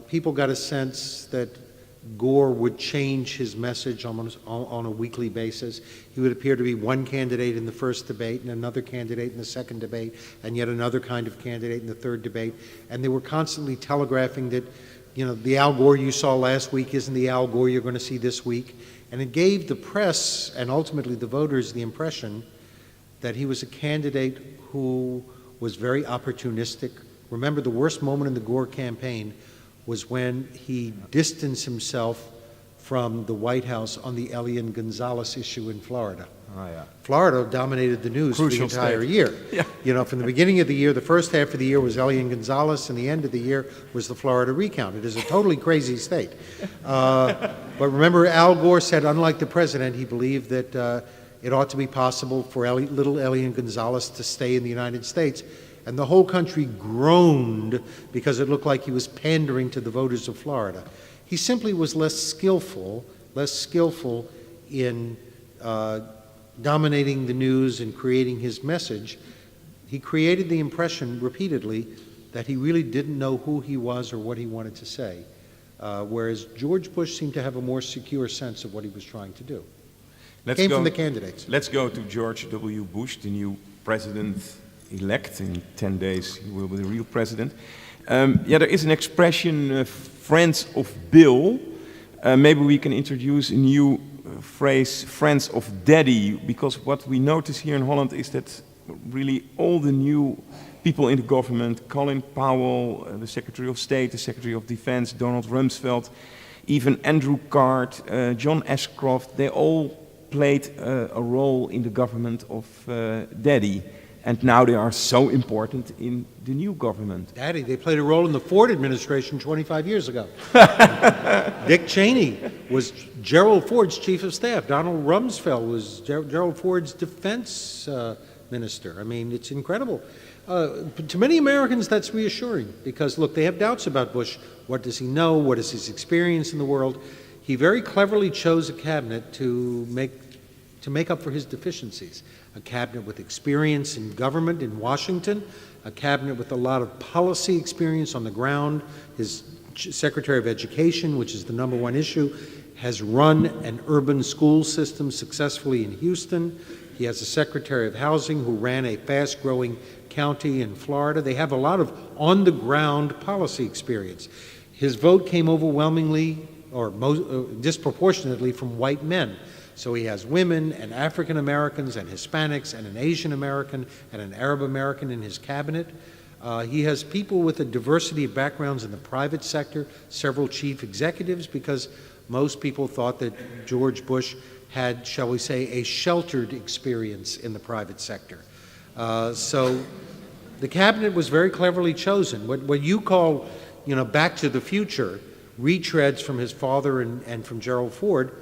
People got a sense that Gore would change his message almost on a weekly basis. He would appear to be one candidate in the first debate and another candidate in the second debate and yet another kind of candidate in the third debate. And they were constantly telegraphing that, you know, the Al Gore you saw last week isn't the Al Gore you're going to see this week. And it gave the press and ultimately the voters the impression that he was a candidate who was very opportunistic. Remember, the worst moment in the Gore campaign was when he distanced himself from the White House on the Elian Gonzalez issue in Florida. Oh, yeah. Florida dominated the news for the Crucial entire state. year. Yeah. You know, from the beginning of the year, the first half of the year was Elian Gonzalez, and the end of the year was the Florida recount. It is a totally crazy state. But remember, Al Gore said, unlike the president, he believed that it ought to be possible for little Elian Gonzalez to stay in the United States. And the whole country groaned because it looked like he was pandering to the voters of Florida. He simply was less skillful in dominating the news and creating his message. He created the impression repeatedly that he really didn't know who he was or what he wanted to say, whereas George Bush seemed to have a more secure sense of what he was trying to do. Came from the candidates. Let's go to George W. Bush, the new president-elect. In 10 days, he will be the real president. There is an expression, friends of Bill. Maybe we can introduce a new phrase, friends of daddy, because what we notice here in Holland is that really all the new people in the government, Colin Powell, the Secretary of State, the Secretary of Defense, Donald Rumsfeld, even Andrew Card, John Ashcroft, they all played a role in the government of daddy. And now they are so important in the new government. Daddy, they played a role in the Ford administration 25 years ago. Dick Cheney was Gerald Ford's chief of staff. Donald Rumsfeld was Gerald Ford's defense minister. I mean, it's incredible. To many Americans, that's reassuring because, look, they have doubts about Bush. What does he know? What is his experience in the world? He very cleverly chose a cabinet to make up for his deficiencies. A cabinet with experience in government in Washington, a cabinet with a lot of policy experience on the ground. His Secretary of Education, which is the #1 issue, has run an urban school system successfully in Houston. He has a Secretary of Housing who ran a fast-growing county in Florida. They have a lot of on-the-ground policy experience. His vote came overwhelmingly or disproportionately from white men. So he has women and African Americans and Hispanics and an Asian American and an Arab American in his cabinet. He has people with a diversity of backgrounds in the private sector, several chief executives, because most people thought that George Bush had, shall we say, a sheltered experience in the private sector. So the cabinet was very cleverly chosen. What you call, back to the future, retreads from his father and from Gerald Ford,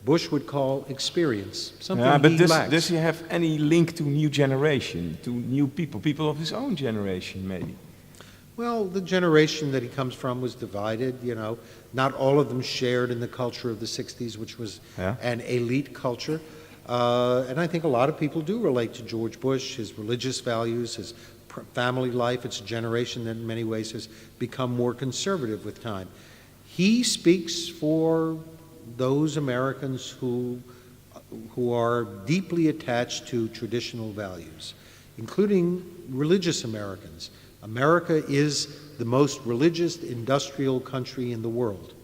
Bush would call experience, something he lacks. Does he have any link to new generation, to new people of his own generation, maybe? Well, the generation that he comes from was divided, Not all of them shared in the culture of the 60s, which was an elite culture. And I think a lot of people do relate to George Bush, his religious values, his family life. It's a generation that in many ways has become more conservative with time. He speaks for those Americans who are deeply attached to traditional values, including religious Americans. America is the most religious industrial country in the world,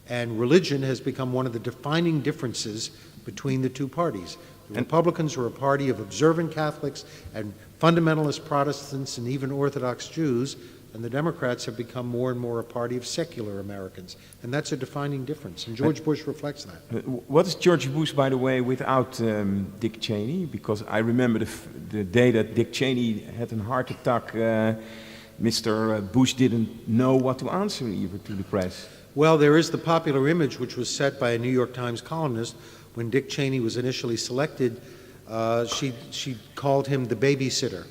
and religion has become one of the defining differences between the two parties. The Republicans are a party of observant Catholics and fundamentalist Protestants and even Orthodox Jews, and the Democrats have become more and more a party of secular Americans. And that's a defining difference, and George Bush reflects that. What is George Bush, by the way, without Dick Cheney? Because I remember the day that Dick Cheney had a heart attack, Mr. Bush didn't know what to answer even to the press. Well, there is the popular image which was set by a New York Times columnist when Dick Cheney was initially selected. She called him the babysitter.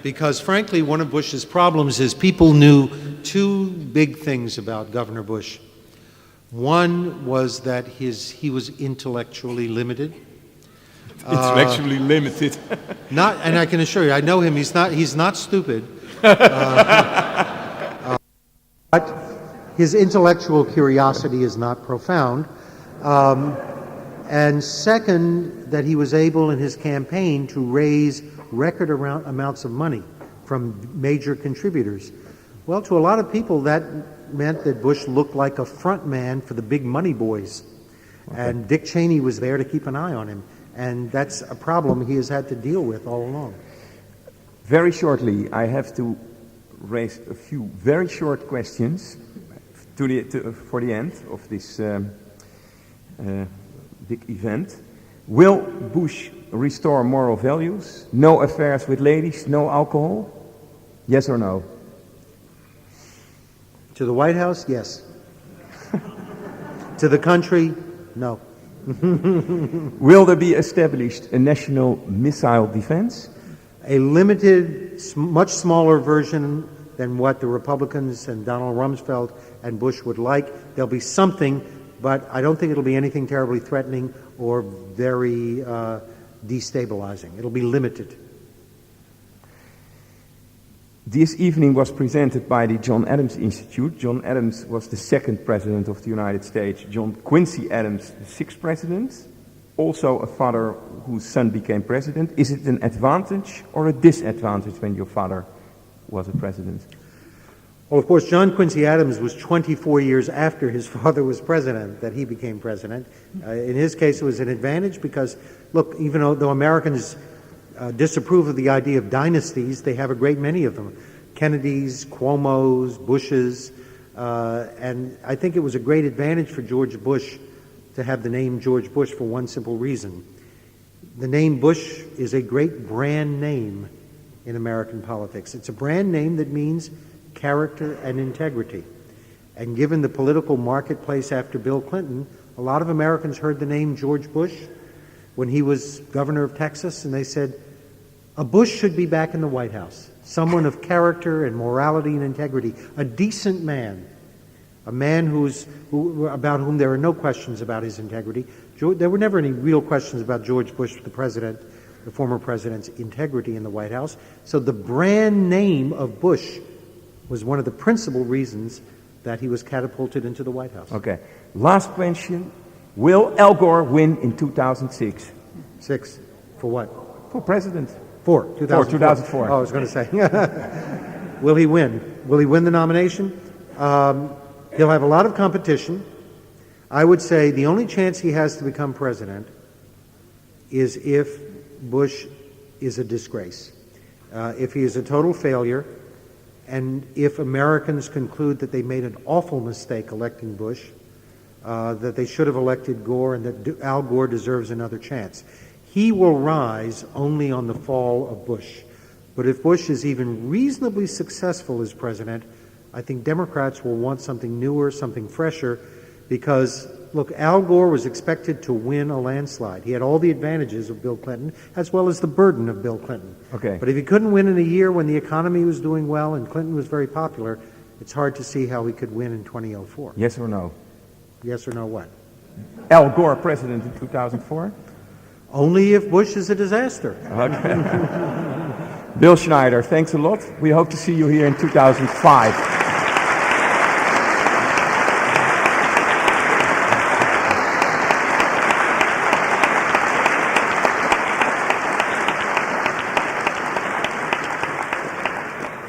Because frankly, one of Bush's problems is people knew two big things about Governor Bush. One was that he was intellectually limited. Intellectually limited. And I can assure you, I know him. He's not stupid. But his intellectual curiosity is not profound. And second, that he was able in his campaign to raise record amounts of money from major contributors. Well, to a lot of people, that meant that Bush looked like a front man for the big money boys. And Dick Cheney was there to keep an eye on him. And that's a problem he has had to deal with all along. Very shortly, I have to raise a few very short questions for the end of this big event. Will Bush restore moral values? No affairs with ladies, no alcohol? Yes or no? To the White House, yes. To the country, no. Will there be established a national missile defense? A limited, much smaller version than what the Republicans and Donald Rumsfeld and Bush would like. There'll be something, but I don't think it'll be anything terribly threatening or very destabilizing. It'll be limited. This evening was presented by the John Adams Institute. John Adams was the 2nd President of the United States. John Quincy Adams, the 6th President, also a father whose son became president. Is it an advantage or a disadvantage when your father was a president? Well, of course, John Quincy Adams was 24 years after his father was president that he became president. In his case, it was an advantage because, look, even though Americans disapprove of the idea of dynasties, they have a great many of them. Kennedys, Cuomos, Bushes, and I think it was a great advantage for George Bush to have the name George Bush for one simple reason. The name Bush is a great brand name in American politics. It's a brand name that means character and integrity. And given the political marketplace after Bill Clinton, a lot of Americans heard the name George Bush when he was governor of Texas, and they said, a Bush should be back in the White House, someone of character and morality and integrity, a decent man, a man about whom there are no questions about his integrity. There were never any real questions about George Bush, the former president's integrity in the White House. So the brand name of Bush was one of the principal reasons that he was catapulted into the White House. Okay. Last question. Will Al Gore win in 2006? 6. For what? For president. 2004. Oh, I was going to say. Will he win? Will he win the nomination? He'll have a lot of competition. I would say the only chance he has to become president is if Bush is a disgrace. If he is a total failure, and if Americans conclude that they made an awful mistake electing Bush, that they should have elected Gore, and that Al Gore deserves another chance. He will rise only on the fall of Bush. But if Bush is even reasonably successful as president, I think Democrats will want something newer, something fresher, because, look, Al Gore was expected to win a landslide. He had all the advantages of Bill Clinton, as well as the burden of Bill Clinton. Okay. But if he couldn't win in a year when the economy was doing well and Clinton was very popular, it's hard to see how he could win in 2004. Yes or no? Yes or no what? Al Gore president in 2004? Only if Bush is a disaster. Okay. Bill Schneider, thanks a lot. We hope to see you here in 2005.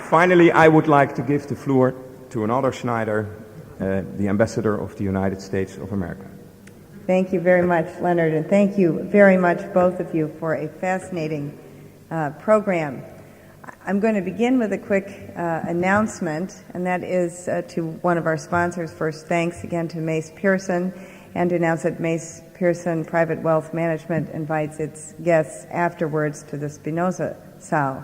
Finally, I would like to give the floor to another Schneider, the ambassador of the United States of America. Thank you very much, Leonard, and thank you very much, both of you, for a fascinating program. I'm going to begin with a quick announcement, and that is to one of our sponsors. First, thanks again to Mace Pearson, and to announce that Mace Pearson Private Wealth Management invites its guests afterwards to the Spinoza Saal.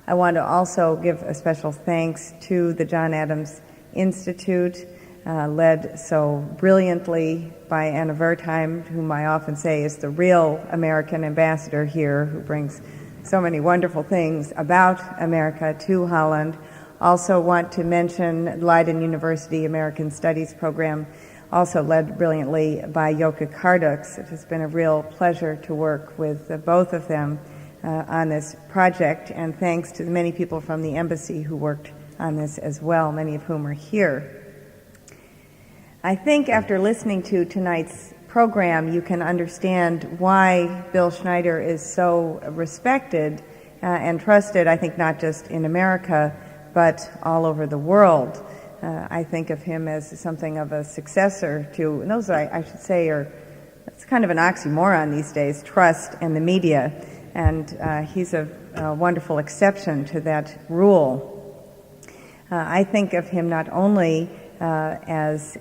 I want to also give a special thanks to the John Adams Institute, led so brilliantly by Anna Wertheim, whom I often say is the real American ambassador here, who brings so many wonderful things about America to Holland. Also want to mention Leiden University American Studies program, also led brilliantly by Joke Kardux. It has been a real pleasure to work with both of them on this project, and thanks to the many people from the embassy who worked on this as well, many of whom are here. I think after listening to tonight's program, you can understand why Bill Schneider is so respected and trusted, I think not just in America, but all over the world. I think of him as something of a successor to, and those I should say are it's kind of an oxymoron these days, trust and the media, and he's a wonderful exception to that rule. I think of him not only as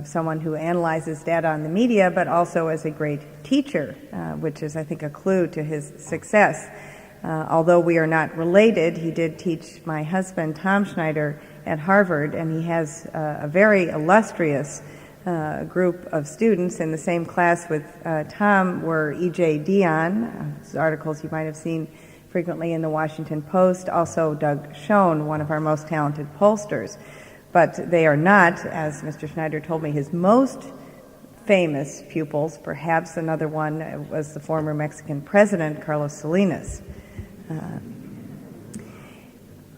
someone who analyzes data on the media, but also as a great teacher, which is, I think, a clue to his success. Although we are not related, he did teach my husband, Tom Schneider, at Harvard, and he has a very illustrious group of students. In the same class with Tom were E.J. Dionne, whose articles you might have seen frequently in the Washington Post, also Doug Schoen, one of our most talented pollsters. But they are not, as Mr. Schneider told me, his most famous pupils. Perhaps another one was the former Mexican president, Carlos Salinas.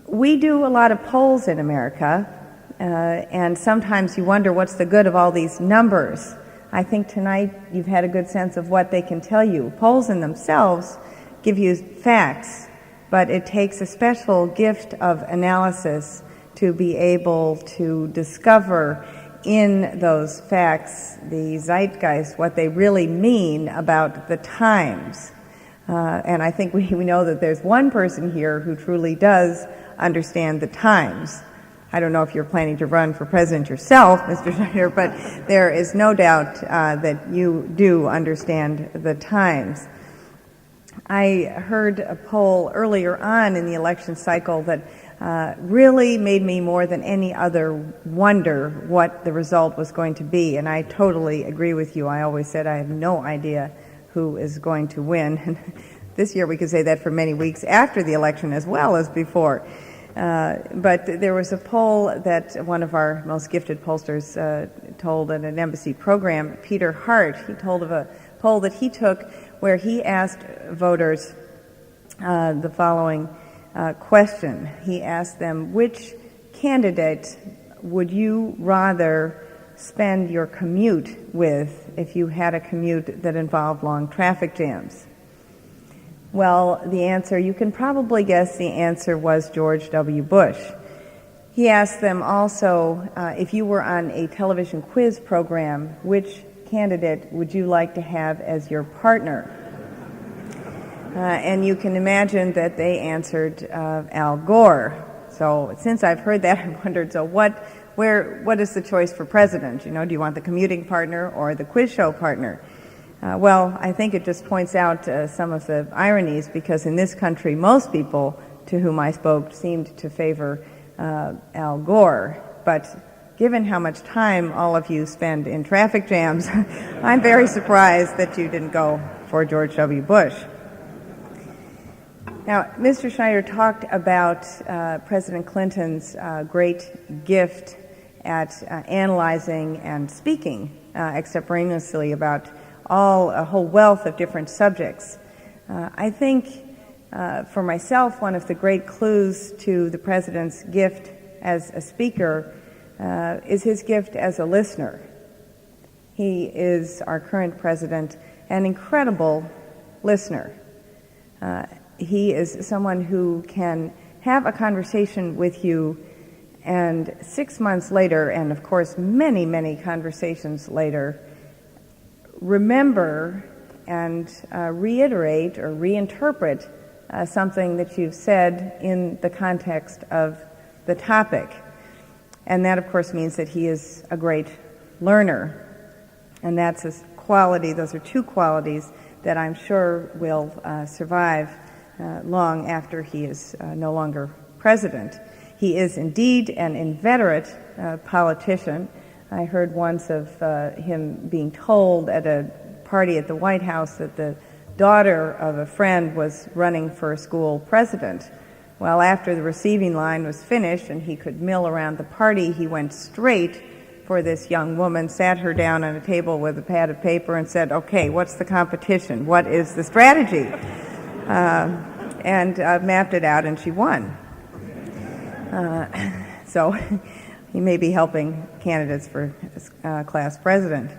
We do a lot of polls in America, and sometimes you wonder what's the good of all these numbers. I think tonight you've had a good sense of what they can tell you. Polls in themselves give you facts, but it takes a special gift of analysis to be able to discover in those facts the zeitgeist, what they really mean about the times. And I think we know that there's one person here who truly does understand the times. I don't know if you're planning to run for president yourself, Mr. Schneider, but there is no doubt that you do understand the times. I heard a poll earlier on in the election cycle that really made me more than any other wonder what the result was going to be, and I totally agree with you. I always said I have no idea who is going to win. This year we could say that for many weeks after the election as well as before. But there was a poll that one of our most gifted pollsters told at an embassy program, Peter Hart. He told of a poll that he took where he asked voters the following question. He asked them, which candidate would you rather spend your commute with if you had a commute that involved long traffic jams? Well, the answer, you can probably guess the answer was George W. Bush. He asked them also, if you were on a television quiz program, which candidate would you like to have as your partner? And you can imagine that they answered Al Gore. So since I've heard that, I've wondered, so what is the choice for president? You know, do you want the commuting partner or the quiz show partner? Well, I think it just points out some of the ironies, because in this country, most people to whom I spoke seemed to favor Al Gore. But given how much time all of you spend in traffic jams, I'm very surprised that you didn't go for George W. Bush. Now, Mr. Schneider talked about President Clinton's great gift at analyzing and speaking extemporaneously about a whole wealth of different subjects. I think, for myself, one of the great clues to the president's gift as a speaker is his gift as a listener. He is, our current president, an incredible listener. He is someone who can have a conversation with you, and 6 months later, and of course many, many conversations later, remember and reiterate or reinterpret something that you've said in the context of the topic. And that, of course, means that he is a great learner. And that's a quality, those are two qualities that I'm sure will survive long after he is no longer president. He is indeed an inveterate politician. I heard once of him being told at a party at the White House that the daughter of a friend was running for school president. Well, after the receiving line was finished and he could mill around the party, he went straight for this young woman, sat her down on a table with a pad of paper and said, okay, what's the competition? What is the strategy? And mapped it out, and she won. So he may be helping candidates for class president.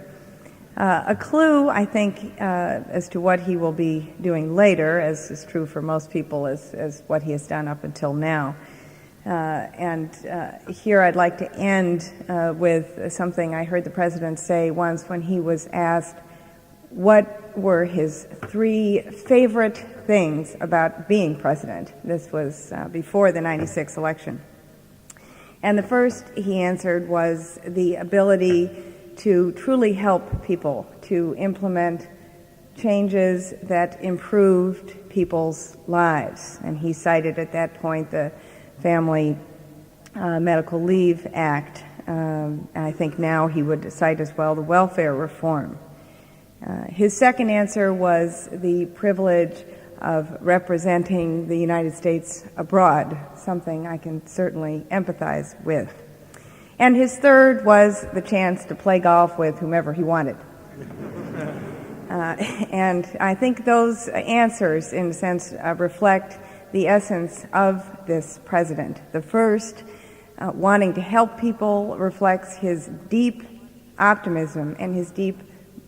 A clue, I think, as to what he will be doing later, as is true for most people, as what he has done up until now, Here I'd like to end with something I heard the president say once when he was asked what were his 3 favorite things about being president. This was before the '96 election. And the first he answered was the ability to truly help people, to implement changes that improved people's lives. And he cited at that point the Family Medical Leave Act. And I think now he would cite as well the welfare reform. His second answer was the privilege of representing the United States abroad, something I can certainly empathize with. And his third was the chance to play golf with whomever he wanted. And I think those answers, in a sense, reflect the essence of this president. The first, wanting to help people, reflects his deep optimism and his deep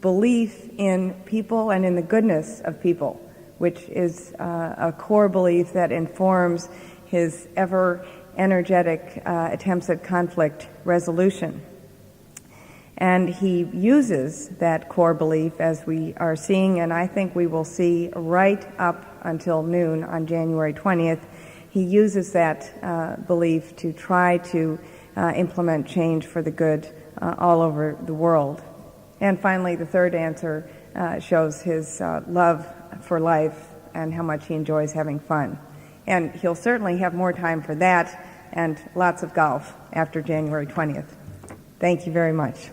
belief in people and in the goodness of people, which is a core belief that informs his ever energetic attempts at conflict resolution. And he uses that core belief, as we are seeing, and I think we will see right up until noon on January 20th. He uses that belief to try to implement change for the good all over the world. And finally, the third answer shows his love for life and how much he enjoys having fun. And he'll certainly have more time for that and lots of golf after January 20th. Thank you very much.